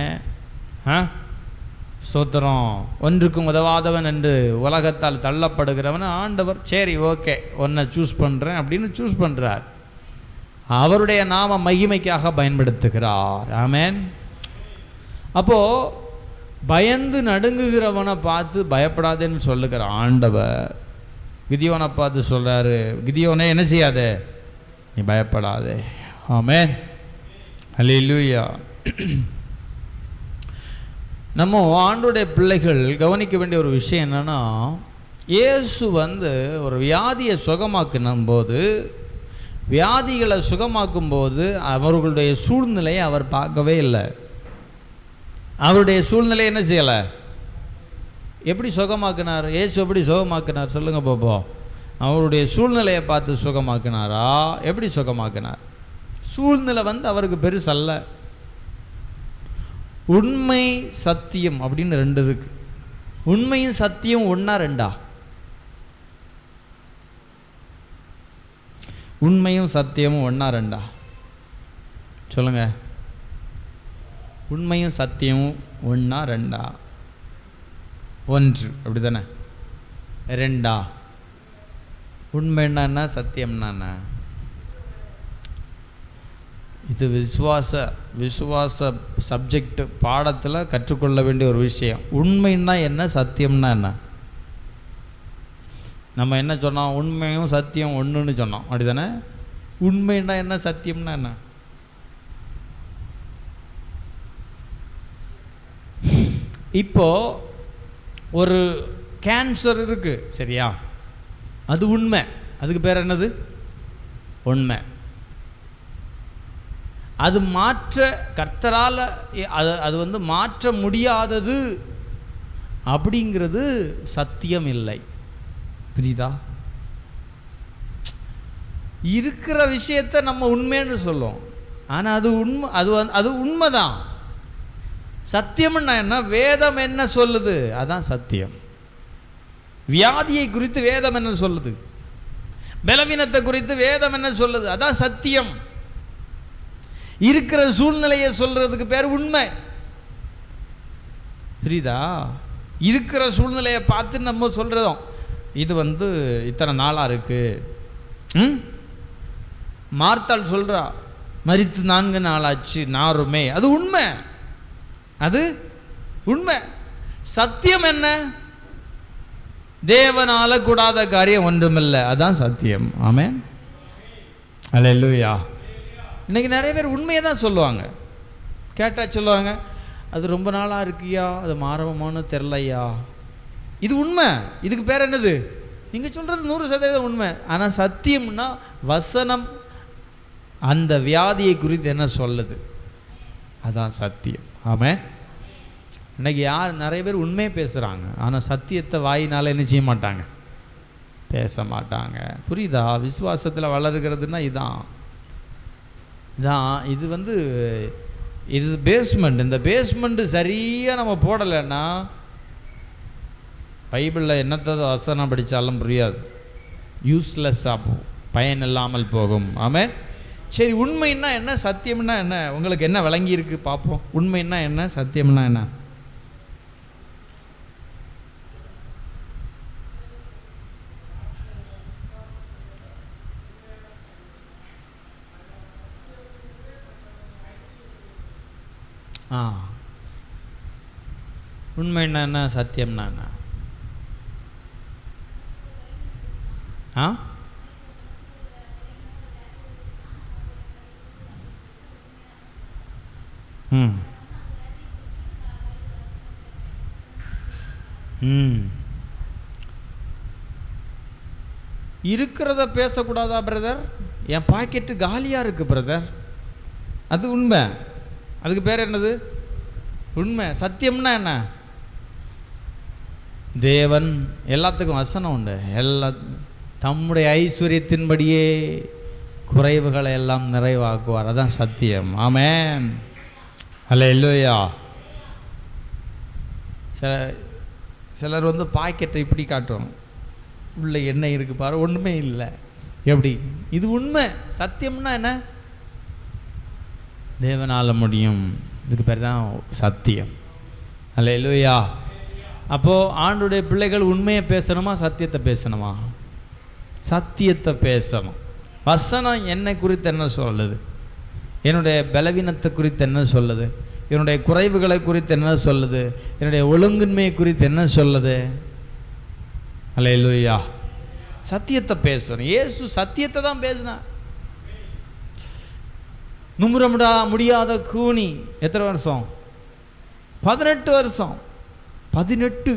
ஸ்தோத்திரம், ஒன்றுக்கும் உதவாதவன் என்று உலகத்தால் தள்ளப்படுகிறவனை ஆண்டவர் சரி ஓகே ஒன்றை சூஸ் பண்ணுறேன் அப்படின்னு சூஸ் பண்ணுறார். அவருடைய நாம மகிமைக்காக பயன்படுத்துகிறார். ஆமென். அப்போது பயந்து நடுங்குகிறவனை பார்த்து பயப்படாதேன்னு சொல்லுகிற ஆண்டவர் கிதியோனை பார்த்து சொல்கிறாரு, கிதியோனே என்ன செய்யாதே, நீ பயப்படாதே. ஆமென். அல்லேலூயா. நம்ம ஆண்டோடைய பிள்ளைகள் கவனிக்க வேண்டிய ஒரு விஷயம் என்னென்னா, இயேசு ஒரு வியாதியை சுகமாக்கினும் போது, வியாதிகளை சுகமாக்கும் போது அவர்களுடைய சூழ்நிலையை அவர் பார்க்கவே இல்லை. அவருடைய சூழ்நிலை என்ன செய்யலை? எப்படி சுகமாக்கினார்? இயேசு எப்படி சுகமாக்கினார் சொல்லுங்கள் பாப்போம். அவருடைய சூழ்நிலையை பார்த்து சுகமாக்கினாரா? எப்படி சுகமாக்கினார்? சூழ்நிலை அவருக்கு பெருசல்ல. உண்மை சத்தியம் அப்படின்னு ரெண்டு இருக்கு. உண்மையும் சத்தியம் ஒன்றா ரெண்டா? உண்மையும் சத்தியமும் ஒன்றா ரெண்டா? சொல்லுங்க. உண்மையும் சத்தியமும் ஒன்றா ரெண்டா? ஒன்று, அப்படி தானே? ரெண்டா? உண்மைன்னா என்ன, சத்தியம்னா என்ன? இது விசுவாச சப்ஜெக்ட் பாடத்தில் கற்றுக்கொள்ள வேண்டிய ஒரு விஷயம். உண்மைன்னா என்ன, சத்தியம்னா என்ன? நம்ம என்ன சொன்னோம்? உண்மையும் சத்தியம் ஒன்றுன்னு சொன்னோம், அப்படி தானே? உண்மைன்னா என்ன, சத்தியம்னா என்ன? இப்போது ஒரு கேன்சர் இருக்குது, சரியா? அது உண்மை. அதுக்கு பேர் என்னது? உண்மை. அது மாற்ற கர்த்தரால் அது மாற்ற முடியாதது அப்படிங்கிறது சத்தியம் இல்லை. புரியுதா? இருக்கிற விஷயத்தை நம்ம உண்மைன்னு சொல்லுவோம், ஆனால் அது உண்மை, அது உண்மைதான். சத்தியம்னா என்ன? வேதம் என்ன சொல்லுது அதான் சத்தியம். வியாதியை குறித்து வேதம் என்ன சொல்லுது, பலவீனத்தை குறித்து வேதம் என்ன சொல்லுது, அதான் சத்தியம். இருக்கிற சூழ்நிலையை சொல்றதுக்கு பேர் உண்மை. புரியுதா? இருக்கிற சூழ்நிலையை பார்த்து நம்ம சொல்றதும் இது இத்தனை நாளா இருக்கு. மார்த்தாள் சொல்றா மரித்து 4 நாளாச்சு நாருமே, அது உண்மை, அது உண்மை. சத்தியம் என்ன? தேவனால கூடாத காரியம் ஒன்றுமில்லை, அதான் சத்தியம். ஆமென், அல்லேலூயா. இன்னைக்கு நிறைய பேர் உண்மையை தான் சொல்லுவாங்க. கேட்டால் சொல்லுவாங்க அது ரொம்ப நாளாக இருக்குயா, அது மாறவமானு தெரிலையா. இது உண்மை. இதுக்கு பேர் என்னது? நீங்கள் சொல்கிறது 100% உண்மை. ஆனால் சத்தியம்னா வசனம் அந்த வியாதியை குறித்து என்ன சொல்லுது, அதான் சத்தியம். ஆமென். இன்னைக்கு நிறைய பேர் உண்மையை பேசுகிறாங்க, ஆனால் சத்தியத்தை வாயினால் என்ன செய்ய மாட்டாங்க, பேச மாட்டாங்க. புரியுதா? விசுவாசத்தில் வளர்கிறதுனா இதான். இது பேஸ்மெண்ட். இந்த பேஸ்மெண்ட்டு சரியாக நம்ம போடலைன்னா பைபிளில் என்னத்தை வசனம் படித்தாலும் புரியாது, யூஸ்லெஸ்ஸாக போகும், பயன் இல்லாமல் போகும். ஆமென். சரி, உண்மைன்னா என்ன, சத்தியம்னா என்ன? உங்களுக்கு என்ன விளங்கி இருக்கு பார்ப்போம். உண்மைன்னா என்ன, சத்தியம்னா என்ன? உண்மைன்னா என்ன, சத்தியம்னா என்ன? இருக்கிறத பேசக்கூடாதா பிரதர்? என் பாக்கெட்டு காலியாக இருக்கு பிரதர், அது உண்மை. அதுக்கு பேர் என்னது? உண்மை. சத்தியம்னா என்ன? தேவன் எல்லாத்துக்கும் வசனம் உண்டு. தம்முடைய ஐஸ்வர்யத்தின்படியே குறைவுகளை எல்லாம் நிறைவாக்குவார், அதான் சத்தியம். ஆமென், அல்லேலூயா. சிலர் பாக்கெட்டை இப்படி காட்டுவாங்க, உள்ள எண்ணெய் இருக்கு பாரு, ஒன்றுமே இல்லை. எப்படி? இது உண்மை. சத்தியம்னா என்ன? தேவனால் முடியும், இதுக்கு பேர் தான் சத்தியம். அல்லேலூயா. அப்போது ஆண்டுடைய பிள்ளைகள் உண்மையை பேசணுமா, சத்தியத்தை பேசணுமா? சத்தியத்தை பேசணும். வசனம் என்னை குறித்து என்ன சொல்லுது, என்னுடைய பலவீனத்தை குறித்து என்ன சொல்லுது, என்னுடைய குறைவுகளை குறித்து என்ன சொல்லுது, என்னுடைய ஒழுங்கின்மையை குறித்து என்ன சொல்லுது. அல்லேலூயா. சத்தியத்தை பேசணும். இயேசு சத்தியத்தை தான் பேசினார். நிமிர முடியாத கூனி எத்தனை வருஷம்? 18 வருஷம். 18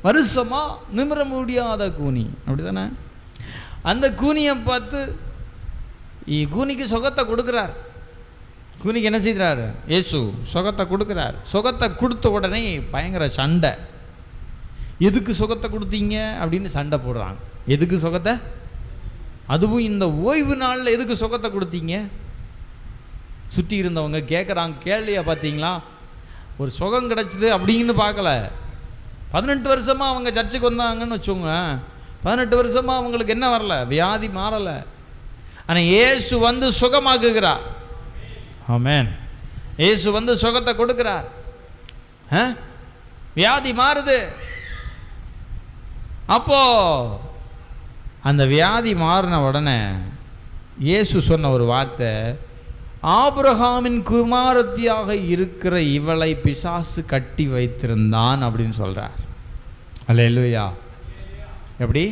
வருஷமா நிமிர முடியாத கூனி, அப்படி தானே? அந்த கூனியை பார்த்து கூனிக்கு சுகத்தை கொடுக்குறார். கூனிக்கு என்ன செய்கிறாரு? இயேசு சுகத்தை கொடுக்குறார். சுகத்தை கொடுத்த உடனே பயங்கர சண்டை. எதுக்கு சுகத்தை கொடுத்தீங்க அப்படின்னு சண்டை போடுறாங்க. எதுக்கு சுகத்தை? அதுவும் இந்த ஓய்வு நாளில் எதுக்கு சுகத்தை கொடுத்தீங்க? சுற்றி இருந்தவங்க கேட்குறாங்க, கேள்வியா பார்த்தீங்களா? ஒரு சுகம் கிடச்சிது அப்படின்னு பார்க்கல. 18 வருஷமாக அவங்க சர்ச்சுக்கு வந்தாங்கன்னு வச்சுக்கோங்க. 18 வருஷமாக அவங்களுக்கு என்ன வரல, வியாதி மாறலை. ஆனால் இயேசு சுகமாக்குகிறார். ஆமென். இயேசு சுகத்தை கொடுக்கிறார். வியாதி மாறுது. அப்போ அந்த வியாதி மாறின உடனே இயேசு சொன்ன ஒரு வார்த்தை, ஆபிரகாமின் குமாரத்தியாக இருக்கிற இவளை பிசாசு கட்டி வைத்திருந்தான் அப்படின்னு சொல்றார். அல்லேலூயா. எப்படி?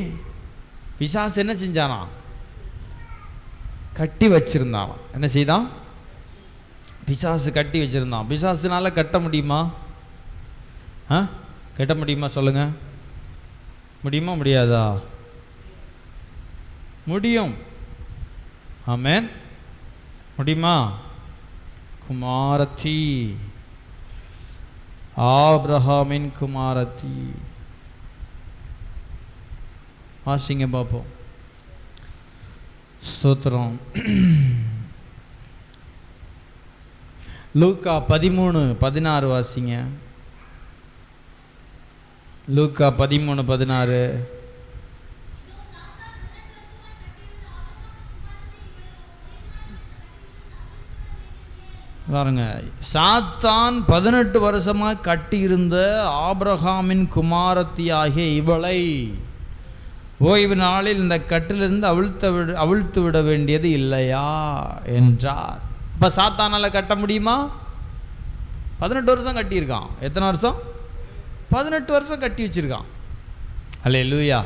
பிசாசு என்ன செஞ்சானா? கட்டி வச்சிருந்தான். என்ன செய்தான்? பிசாசு கட்டி வச்சிருந்தான். பிசாசுனால கட்ட முடியுமா? கட்ட முடியுமா சொல்லுங்க? முடியுமா முடியாதா? முடியும். ஆமென். முடியுமா? குமாரத்தி, ஆபிரகாமின் குமாரத்தி. வாசிங்க பார்ப்போம். ஸ்தோத்திரம். லூக்கா 13:16 வாசிங்க. லூக்கா 13:16. பாருங்க, சாத்தான் 18 வருஷமாக கட்டியிருந்த ஆபிரகாமின் குமாரத்தி ஆகிய இவளை ஓய்வு நாளில் இந்த கட்டிலிருந்து அவிழ்த்து விட வேண்டியது இல்லையா என்றார். இப்போ சாத்தானால் கட்ட முடியுமா? 18 வருஷம் கட்டியிருக்கான். எத்தனை வருஷம்? 18 வருஷம் கட்டி வச்சிருக்கான். அல்லேலூயா.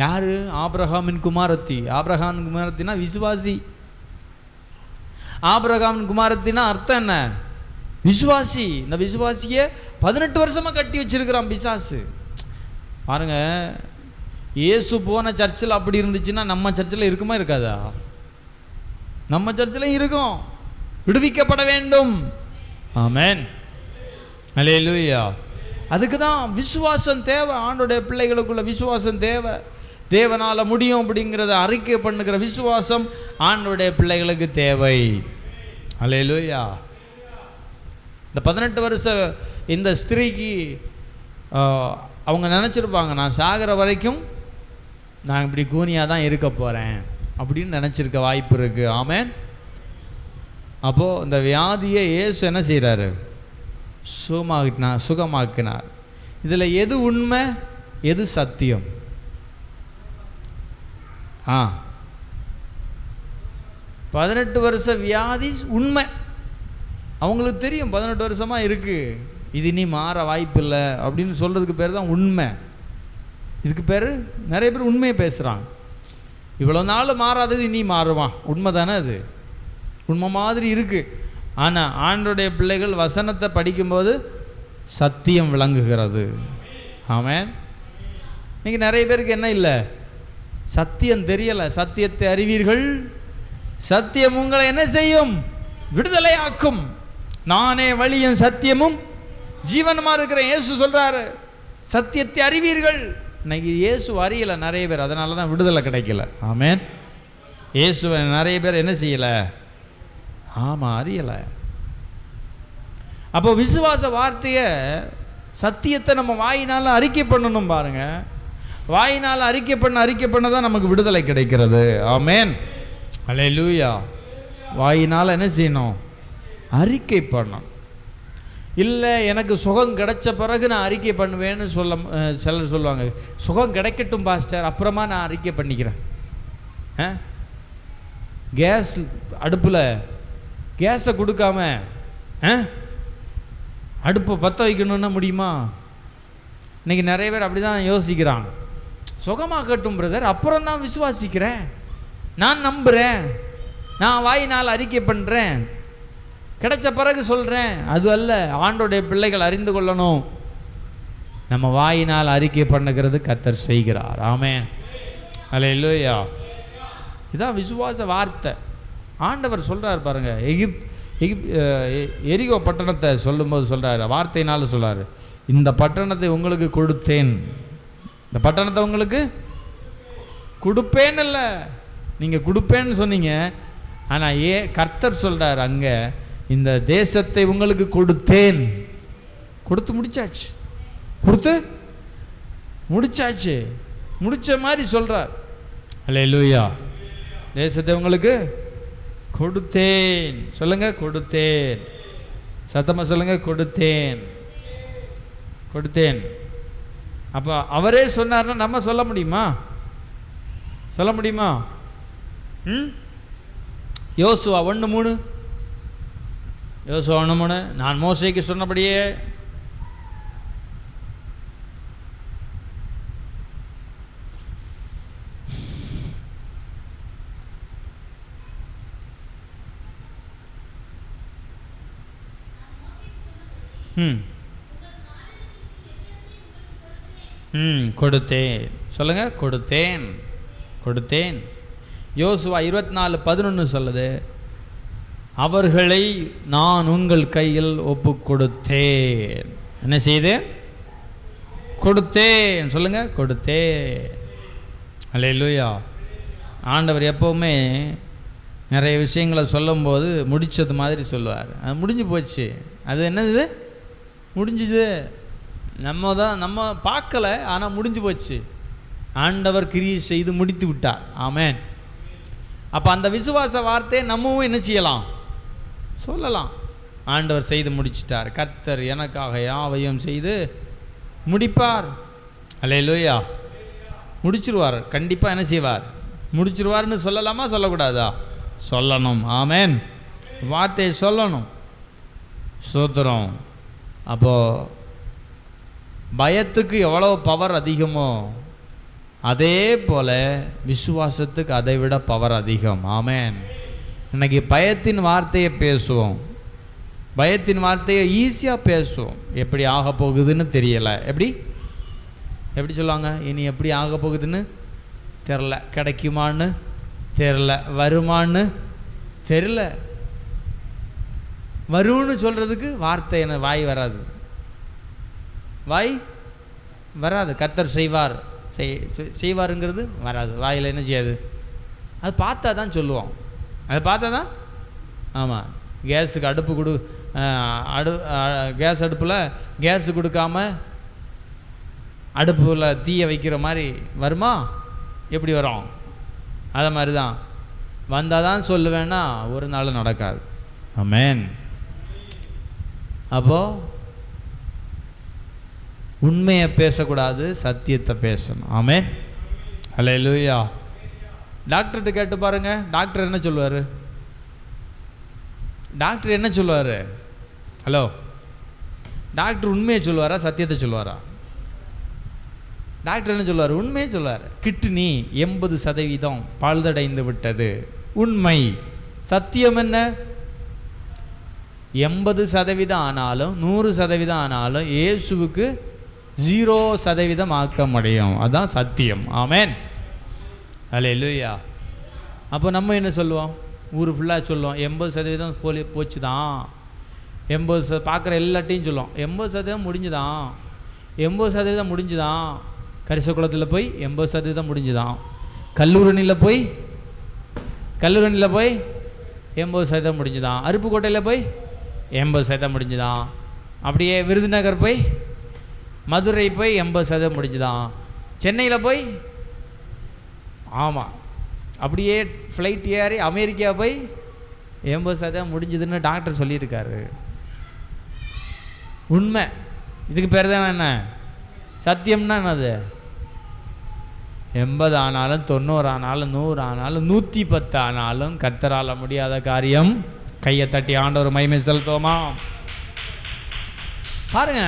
யாரு? ஆபிரகாமின் குமாரத்தி. ஆபிரகாமின் குமாரத்தினா விசுவாசி. ஆபிரகாமின் குமாரத்தினா அர்த்தம் என்ன? விசுவாசி. இந்த விசுவாசியை 18 வருஷமாக கட்டி வச்சிருக்கிறான் பிசாசு. பாருங்க, இயேசு போன சர்ச்சில் அப்படி இருந்துச்சுன்னா நம்ம சர்ச்சில் இருக்குமா இருக்காதா? நம்ம சர்ச்சில் இருக்கும். விடுவிக்கப்பட வேண்டும். ஆமென். அல்லேலூயா. அதுக்கு தான் விசுவாசம் தேவை. ஆண்டோடைய பிள்ளைகளுக்குள்ள விசுவாசம் தேவை. தேவனால் முடியும் அப்படிங்கிறத அறிக்கை பண்ணுகிற விசுவாசம் ஆண்டோடைய பிள்ளைகளுக்கு தேவை. அல்லேலூயா. இந்த 18 வருஷ இந்த ஸ்திரீக்கு அவங்க நினச்சிருப்பாங்க, நான் சாகிற வரைக்கும் நான் இப்படி கூனியாக தான் இருக்க போகிறேன் அப்படின்னு நினச்சிருக்க வாய்ப்பு இருக்குது. ஆமென். அப்போது இந்த வியாதியை இயேசு என்ன செய்கிறாரு? சுகமாக்கினார். இதில் எது உண்மை, எது சத்தியம்? 18 வருஷ வியாதி உண்மை. அவங்களுக்கு தெரியும் 18 வருஷமாக இருக்குது, இது இனி மாற வாய்ப்பு இல்லை அப்படின்னு சொல்கிறதுக்கு பேர் தான் உண்மை. இதுக்கு பேர் நிறைய பேர் உண்மையை பேசுகிறாங்க. இவ்வளோ நாள் மாறாதது இனி மாறுவான். உண்மை தானே? அது உண்மை மாதிரி இருக்குது. ஆனால் ஆண்டோடைய பிள்ளைகள் வசனத்தை படிக்கும்போது சத்தியம் விளங்குகிறது. ஆமென். இன்றைக்கி நிறைய பேருக்கு என்ன இல்லை? சத்தியம் தெரியலை. சத்தியத்தை அறிவீர்கள், சத்தியம் உங்களை என்ன செய்யும்? விடுதலையாக்கும். நானே வழியும் சத்தியமும் ஜீவனமா இருக்கிறேன். இயேசு சொல்றாரு, சத்தியத்தை அறிவீர்கள். இன்னைக்கு இயேசு அறியலை நிறைய பேர், அதனால தான் விடுதலை கிடைக்கல. ஆமென். இயேசுவை நிறைய பேர் என்ன செய்யலை? ஆமாம், அறியலை. அப்போ விசுவாச வார்த்தையை, சத்தியத்தை நம்ம வாயினால் அறிக்கை பண்ணணும். பாருங்க, வாயினால் அறிக்கை பண்ண தான் நமக்கு விடுதலை கிடைக்கிறது. ஆமென். அல்லேலூயா. வாயினால் என்ன செய்யணும்? அறிக்கை பண்ணணும். இல்லை எனக்கு சுகம் கிடைச்ச பிறகு நான் அறிக்கை பண்ணுவேன்னு சிலர் சொல்லுவாங்க. சுகம் கிடைக்கட்டும் பாஸ்டர், அப்புறமா நான் அறிக்கை பண்ணிக்கிறேன். கேஸ் அடுப்பில் கேஸை கொடுக்காம அடுப்பை பற்ற வைக்கணும்னா முடியுமா? இன்றைக்கி நிறைய பேர் அப்படி தான் யோசிக்கிறாங்க. சுகமாகட்டும் பிரதர், அப்புறம் தான் விசுவாசிக்கிறேன், நான் நம்புகிறேன், நான் வாயினால் அறிக்கை பண்ணுறேன், கிடைச்ச பிறகு சொல்கிறேன். அது அல்ல. ஆண்டோடைய பிள்ளைகள் அறிந்து கொள்ளணும், நம்ம வாயினால் அறிக்கை பண்ணுகிறது கர்த்தர் செய்கிறார். ஆமென். அல்லேலூயா. இதான் விசுவாச வார்த்தை. ஆண்டவர் சொல்கிறார் பாருங்க, எரிகோ பட்டணத்தை சொல்லும்போது சொல்கிறார், வார்த்தையினால சொல்கிறார், இந்த பட்டணத்தை உங்களுக்கு கொடுத்தேன். இந்த பட்டணத்தை உங்களுக்கு கொடுப்பேன்னு இல்லை, நீங்கள் கொடுப்பேன்னு சொன்னீங்க. ஆனால் கர்த்தர் சொல்கிறார் அங்கே, இந்த தேசத்தை உங்களுக்கு கொடுத்தேன். கொடுத்து முடிச்சாச்சு. கொடுத்து முடிச்சாச்சு. முடிச்ச மாதிரி சொல்கிறார். அல்லேலூயா. தேசத்தை உங்களுக்கு கொடுத்தேன். சொல்லுங்க, கொடுத்தேன். சத்தமாக சொல்லுங்க, கொடுத்தேன். கொடுத்தேன். அப்போ அவரே சொன்னார்னா நம்ம சொல்ல முடியுமா? சொல்ல முடியுமா? யோசுவா 1:3. யோசுவா 1:3. நான் மோசேக்கு சொன்னபடியே கொடுத்தேன். சொல்லுங்க, கொடுத்தேன். கொடுத்தேன். யோசுவா 24:11 சொல்லுது, அவர்களை நான் உங்கள் கையில் ஒப்பு கொடுத்தேன். என்ன செய்தேன்? கொடுத்தேன். சொல்லுங்க, கொடுத்தேன். அல்லேலூயா. ஆண்டவர் எப்போவுமே நிறைய விஷயங்களை சொல்லும்போது முடித்தது மாதிரி சொல்லுவார். அது முடிஞ்சு போச்சு. அது என்னது? முடிஞ்சுது. நம்ம பார்க்கல, ஆனால் முடிஞ்சு போச்சு. ஆண்டவர் கிரியை செய்து முடித்து விட்டார். ஆமென். அப்போ அந்த விசுவாச வார்த்தையை நம்மவும் என்ன செய்யலாம்? சொல்லலாம். ஆண்டவர் செய்து முடிச்சிட்டார். கர்த்தர் எனக்காக யாவையும் செய்து முடிப்பார். அல்லேலூயா. முடிச்சிருவார். கண்டிப்பாக என்ன செய்வார்? முடிச்சிருவார்னு சொல்லலாமா, சொல்லக்கூடாதா? சொல்லணும். ஆமென். வார்த்தையை சொல்லணும். ஸ்தோத்திரம். அப்போது பயத்துக்கு எவ்வளோ பவர் அதிகமோ அதே போல் விசுவாசத்துக்கு அதை விட பவர் அதிகம். ஆமென். இன்னைக்கு பயத்தின் வார்த்தையை பேசுவோம். பயத்தின் வார்த்தையை ஈஸியாக பேசுவோம். எப்படி ஆக போகுதுன்னு தெரியலை. எப்படி சொல்லுவாங்க? இனி எப்படி ஆக போகுதுன்னு தெரில, கிடைக்குமான்னு தெரில, வருமானு தெரில. வரும்னு சொல்கிறதுக்கு வார்த்தை என்ன வாய் வராது. கர்த்தர் செய்வாருங்கிறது வராது. வாயில் என்ன செய்யாது? அது பார்த்தா தான் சொல்லுவோம். அதை பார்த்தா தான். ஆமாம். கேஸுக்கு அடுப்பு கேஸ் அடுப்பில் கேஸு கொடுக்காம அடுப்பில் தீயை வைக்கிற மாதிரி வருமா? எப்படி வரும்? அதை மாதிரி தான். வந்தால் தான் சொல்லுவேன்னா ஒரு நாள் நடக்காது. ஆமென். அப்போது உண்மையை பேசக்கூடாது, சத்தியத்தை பேசணும். ஆமென். அல்லேலூயா. டாக்டர்கிட்ட கேட்டு பாருங்க. டாக்டர் என்ன சொல்லுவார்? ஹலோ, டாக்டர் உண்மையை சொல்லுவாரா, சத்தியத்தை சொல்லுவாரா? டாக்டர் என்ன சொல்லுவார்? உண்மையை சொல்லுவார். கிட்னி 80% பழுதடைந்து விட்டது. உண்மை. சத்தியம் என்ன? 80% ஆனாலும் 100% ஆனாலும் இயேசுவுக்கு 0% ஆக்க முடியும். அதுதான் சத்தியம். ஆமென். அல்லேலூயா. அப்போ நம்ம என்ன சொல்லுவோம்? ஊர் ஃபுல்லாக சொல்லுவோம் 80% போச்சு தான். 80 பார்க்குற எல்லாட்டையும் சொல்லுவோம் 80% முடிஞ்சுதான், 80% முடிஞ்சுதான். கரிசக்குளத்தில் போய் 80% முடிஞ்சுதான். கல்லூரணியில் போய் 80% முடிஞ்சுதான். அருப்புக்கோட்டையில் போய் 80% முடிஞ்சுதான். அப்படியே விருதுநகர் போய், மதுரை போய் 80% முடிஞ்சுதான். சென்னையில் போய், ஆமாம், அப்படியே ஃப்ளைட் ஏறி அமெரிக்கா போய் 80% முடிஞ்சுதுன்னு டாக்டர் சொல்லியிருக்காரு. உண்மை. இதுக்கு பேர் தான் என்ன? சத்தியம்னா என்னது? 80 ஆனாலும் 90 ஆனாலும் 100 ஆனாலும் 110 ஆனாலும் கர்த்தரால் முடியாத காரியம். கையை தட்டி ஆண்டவர் மகிமை செலுத்துவோமா? பாருங்க,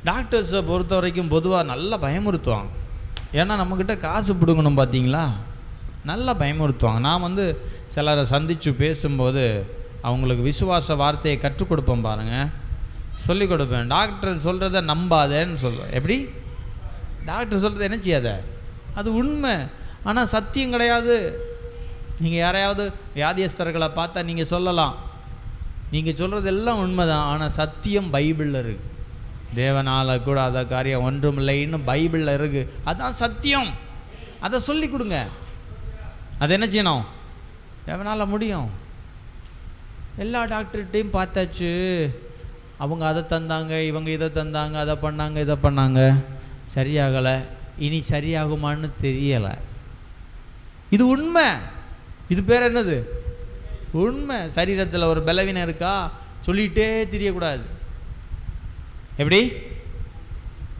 டாக்டர்ஸை பொறுத்த வரைக்கும் பொதுவாக நல்லா பயமுறுத்துவாங்க. ஏன்னா நம்மக்கிட்ட காசு பிடுங்கணும். பார்த்தீங்களா? நல்லா பயமுறுத்துவாங்க. நான் சிலரை சந்தித்து பேசும்போது அவங்களுக்கு விசுவாச வார்த்தையை கற்றுக் கொடுப்பேன். பாருங்கள், சொல்லிக் கொடுப்பேன். டாக்டர் சொல்கிறத நம்பாதேன்னு சொல்லுவேன். எப்படி? டாக்டர் சொல்கிறத என்ன செய்யாத, அது உண்மை, ஆனால் சத்தியம் கிடையாது. நீங்கள் யாரையாவது வியாதியஸ்தர்களை பார்த்தா நீங்கள் சொல்லலாம், நீங்கள் சொல்கிறது எல்லாம் உண்மை தான், ஆனால் சத்தியம் பைபிளில் இருக்குது. தேவனால் கூடாத காரியம் ஒன்றும் இல்லைன்னு பைபிளில் இருக்குது. அதுதான் சத்தியம். அதை சொல்லி கொடுங்க. அதை என்ன செய்யணும்? தேவனால் முடியும். எல்லா டாக்டர்கிட்டையும் பார்த்தாச்சு, அவங்க அதை தந்தாங்க, இவங்க இதை தந்தாங்க, அதை பண்ணாங்க, இதை பண்ணாங்க, சரியாகலை. இனி சரியாகுமான்னு தெரியலை. இது உண்மை. இது பேர் என்னது? உண்மை. சரீரத்தில் ஒரு பலவீனம் இருக்கா, சொல்லிகிட்டே தெரியக்கூடாது. எப்படி?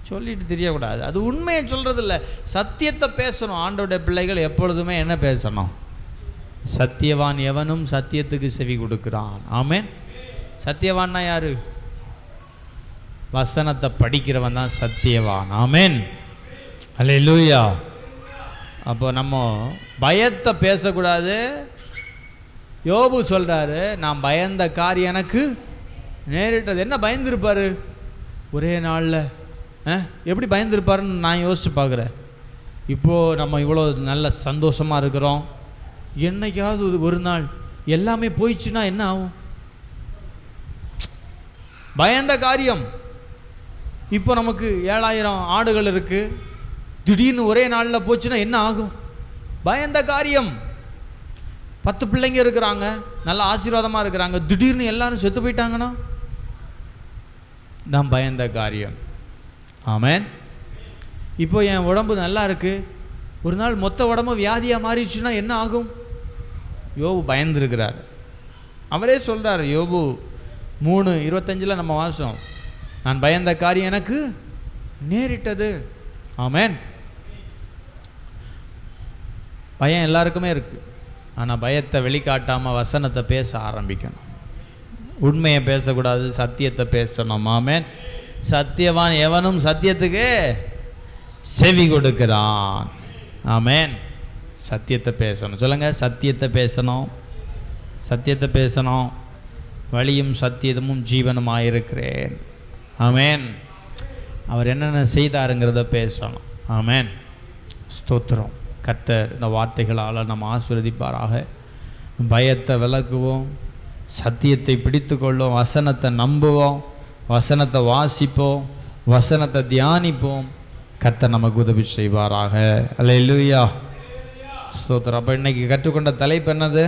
சொல்லிட்டு தெரியக்கூடாது. அது உண்மையை சொல்கிறது இல்லை, சத்தியத்தை பேசணும். ஆண்டவருடைய பிள்ளைகள் எப்பொழுதுமே என்ன பேசணும்? சத்தியவான் எவனும் சத்தியத்துக்கு செவி கொடுக்கிறான். ஆமென். சத்தியவான்னா யாரு? வசனத்தை படிக்கிறவன் தான் சத்தியவான். ஆமென். அல்லேலூயா. அப்போ நம்ம பயத்தை பேசக்கூடாது. யோபு சொல்கிறாரு, நான் பயந்த காரியம் எனக்கு நேரிட்டது. என்ன பயந்துருப்பார் ஒரே நாளில்? எப்படி பயந்துருப்பாருன்னு நான் யோசிச்சு பார்க்குறேன். இப்போது நம்ம இவ்வளோ நல்ல சந்தோஷமாக இருக்கிறோம், என்னைக்காவது ஒரு நாள் எல்லாமே போயிடுச்சுன்னா என்ன ஆகும்? பயந்த காரியம். இப்போ நமக்கு 7000 ஆடுகள் இருக்குது, திடீர்னு ஒரே நாளில் போச்சுன்னா என்ன ஆகும்? பயந்த காரியம். 10 பிள்ளைங்க இருக்கிறாங்க, நல்ல ஆசீர்வாதமாக இருக்கிறாங்க, திடீர்னு எல்லாரும் செத்து போயிட்டாங்கன்னா தான் பயந்த காரியம். ஆமென். இப்போ என் உடம்பு நல்லா இருக்குது, ஒரு நாள் மொத்த உடம்பு வியாதியாக மாறிடுச்சுன்னா என்ன ஆகும்? யோபு பயந்துருக்கிறார். அவரே சொல்கிறார், யோபு 3:25 நம்ம வாசம், நான் பயந்த காரியம் எனக்கு நேரிட்டது. ஆமென். பயம் எல்லாருக்குமே இருக்குது. ஆனால் பயத்தை வெளிக்காட்டாமல் வசனத்தை பேச ஆரம்பிக்கணும். உண்மையை பேசக்கூடாது, சத்தியத்தை பேசணும். ஆமென். சத்தியவான் எவனும் சத்தியத்துக்கு செவி கொடுக்கிறான். ஆமென். சத்தியத்தை பேசணும். சொல்லுங்கள், சத்தியத்தை பேசணும், சத்தியத்தை பேசணும். வழியும் சத்தியமும் ஜீவனுமாக இருக்கிறேன். ஆமென். அவர் என்னென்ன செய்தாருங்கிறத பேசணும். ஆமென். ஸ்தோத்திரம். கர்த்தர் இந்த வார்த்தைகளால் நம்ம ஆசீர்வதிப்பாராக. பயத்தை விலக்குவோம், சத்தியத்தை பிடித்து கொள்வோம், வசனத்தை நம்புவோம், வசனத்தை வாசிப்போம், வசனத்தை தியானிப்போம். கர்த்தர் நமக்கு உதவி செய்வாராக. அல்லேலூயா. ஸ்தோத்திரம். அப்போ இன்னைக்கு கற்றுக்கொண்ட தலைப்பு என்னது?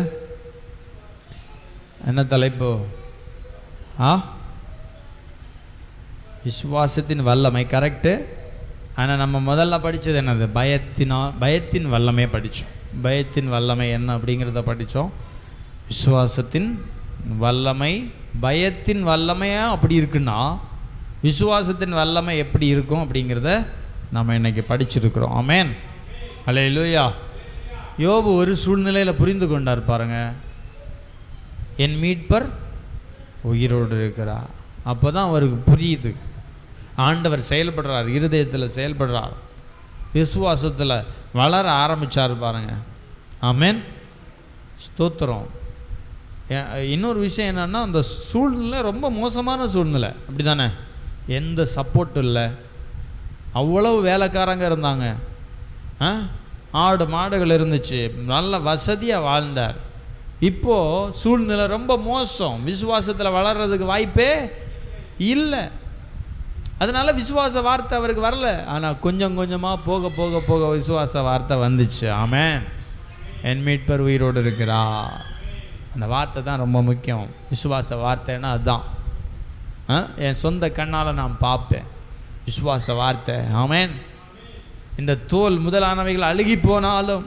என்ன தலைப்பு? விசுவாசத்தின் வல்லமை. கரெக்டு. ஆனால் நம்ம முதல்ல படித்தது என்னது? பயத்தின் வல்லமை படித்தோம். பயத்தின் வல்லமை என்ன அப்படிங்கிறத படித்தோம். விசுவாசத்தின் வல்லமை, பயத்தின் வல்லமையாக அப்படி இருக்குன்னா விசுவாசத்தின் வல்லமை எப்படி இருக்கும் அப்படிங்கிறத நம்ம இன்றைக்கி படிச்சிருக்கிறோம். ஆமென். அல்லேலூயா. யோபு ஒரு சூழ்நிலையில் புரிந்து கொண்டார் பாருங்க, என் மீட்பர் உயிரோடு இருக்கிறார். அப்போ தான் அவருக்கு புரியுது, ஆண்டவர் செயல்படுறார், இருதயத்தில் செயல்படுறார், விசுவாசத்தில் வளர ஆரம்பித்தார் பாருங்க. ஆமென். ஸ்தோத்திரம். இன்னொரு விஷயம் என்னென்னா, அந்த சூழ்நிலை ரொம்ப மோசமான சூழ்நிலை, அப்படி தானே? எந்த சப்போர்ட்டும் இல்லை, அவ்வளவு வேலைக்காரங்க இருந்தாங்க, ஆடு மாடுகள் இருந்துச்சு, நல்ல வசதியாக வாழ்ந்தார். இப்போது சூழ்நிலை ரொம்ப மோசம், விசுவாசத்தில் வளர்கிறதுக்கு வாய்ப்பே இல்லை. அதனால் விசுவாச வார்த்தை அவருக்கு வரல. ஆனால் கொஞ்சம் கொஞ்சமாக போக போக போக விசுவாச வார்த்தை வந்துச்சு. ஆமென். என் மீட்பர் உயிரோடு இருக்கிறா. அந்த வார்த்தை தான் ரொம்ப முக்கியம். விசுவாச வார்த்தைன்னா அதுதான். என் சொந்த கண்ணால் நான் பார்ப்பேன், விசுவாச வார்த்தை. ஆமென். இந்த தோல் முதலானவைகள் அழுகி போனாலும்,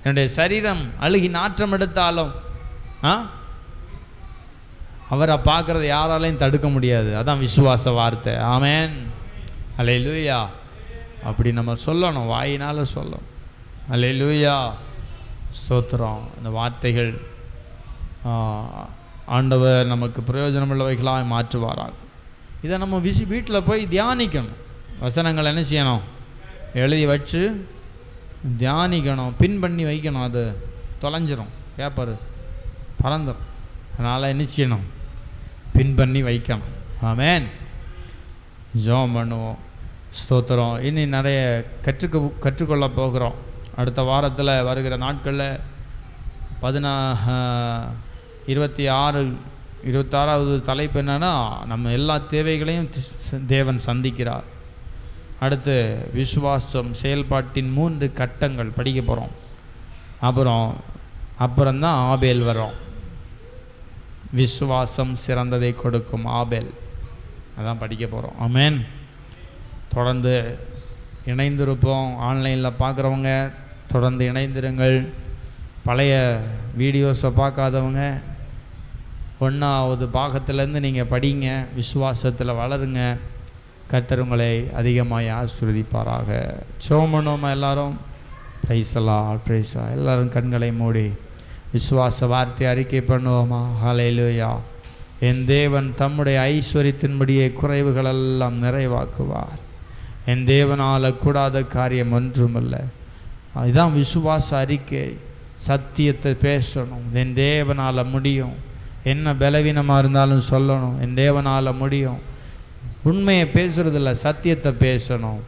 என்னுடைய சரீரம் அழுகி நாற்றம் எடுத்தாலும் அவரை பார்க்குறது யாராலையும் தடுக்க முடியாது. அதான் விசுவாச வார்த்தை. ஆமென். அல்லேலூயா. அப்படி நம்ம சொல்லணும், வாயினால் சொல்லணும். அல்லேலூயா. ஸ்தோத்திரம். இந்த வார்த்தைகள் ஆண்டவர் நமக்கு பிரயோஜனமுள்ளவைகளாக மாற்றுவாராக. இதை நம்ம வீட்டில் போய் தியானிக்கணும். வசனங்கள் என்ன செய்யணும்? எழுதி வச்சு தியானிக்கணும், பின் பண்ணி வைக்கணும். அது தொலைஞ்சிரும், பேப்பரு பறந்துடும். அதனால் என்ன செய்யணும்? பின் பண்ணி வைக்கணும். ஆமென். ஜெபம் பண்ணுவோம். ஸ்தோத்திரம். இனி நிறைய கற்றுக்கொள்ள போகிறோம். அடுத்த வாரத்தில் வருகிற நாட்களில் 26வது தலைப்பு என்னன்னா, நம்ம எல்லா தேவைகளையும் தேவன் சந்திக்கிறார். அடுத்து விசுவாசம் செயல்பாட்டின் 3 கட்டங்கள் படிக்க போகிறோம். அப்புறம்தான் ஆபேல் வரும். விசுவாசம் சிறந்ததை கொடுக்கும் ஆபேல், அதான் படிக்க போகிறோம். ஆமென். தொடர்ந்து இணைந்திருப்போம். ஆன்லைனில் பார்க்குறவங்க தொடர்ந்து இணைந்திருங்கள். பழைய வீடியோஸை பார்க்காதவங்க 1வது பாகத்திலேருந்து நீங்கள் படிங்க, விசுவாசத்தில் வளருங்க. கர்த்தர் உங்களை அதிகமாக ஆசீர்வதிப்பாராக. சோமனோமா எல்லாரும் பிரைஸலா பிரைஸா. எல்லாரும் கண்களை மூடி விசுவாச வார்த்தை அறிக்கை பண்ணுவோமா? ஹல்லேலூயா. என் தேவன் தம்முடைய ஐஸ்வர்யத்தின்படியே குறைவுகளெல்லாம் நிறைவாக்குவார். என் தேவனால் கூடாத காரியம் ஒன்றுமில்ல. இதுதான் விசுவாச அறிக்கை. சத்தியத்தை பேசணும். என் தேவனால் முடியும். என்ன பலவீனமாக இருந்தாலும் சொல்லணும், என் தேவனால் முடியும். உண்மையை பேசுறதில்ல, சத்தியத்தை பேசணும்.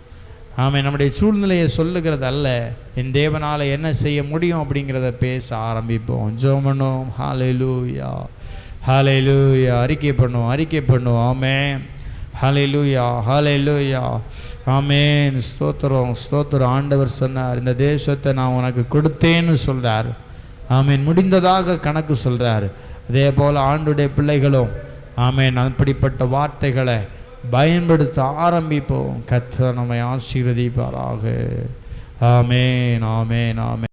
ஆமென். நம்முடைய சூழ்நிலையை சொல்லுகிறது அல்ல, என் தேவனால் என்ன செய்ய முடியும் அப்படிங்கிறத பேச ஆரம்பிப்போம். ஜெபம் பண்ணுவோம். ஹல்லேலூயா, ஹல்லேலூயா. அறிக்கை பண்ணுவோம். ஆமென். ஹல்லேலூயா, ஹல்லேலூயா. ஆமென். ஸ்தோத்திரம். ஆண்டவர் சொன்னார், இந்த தேசத்தை நான் உனக்கு கொடுத்தேன்னு சொல்கிறார். ஆமென். முடிந்ததாக கணக்கு சொல்கிறார். அதே போல் ஆண்டுடைய பிள்ளைகளும் ஆமென் அப்படிப்பட்ட வார்த்தைகளை பயன்படுத்த ஆரம்பிப்போம். கர்த்தர் நம்மை ஆசீர்வதிப்பாராக. ஆமென், ஆமென், ஆமென்.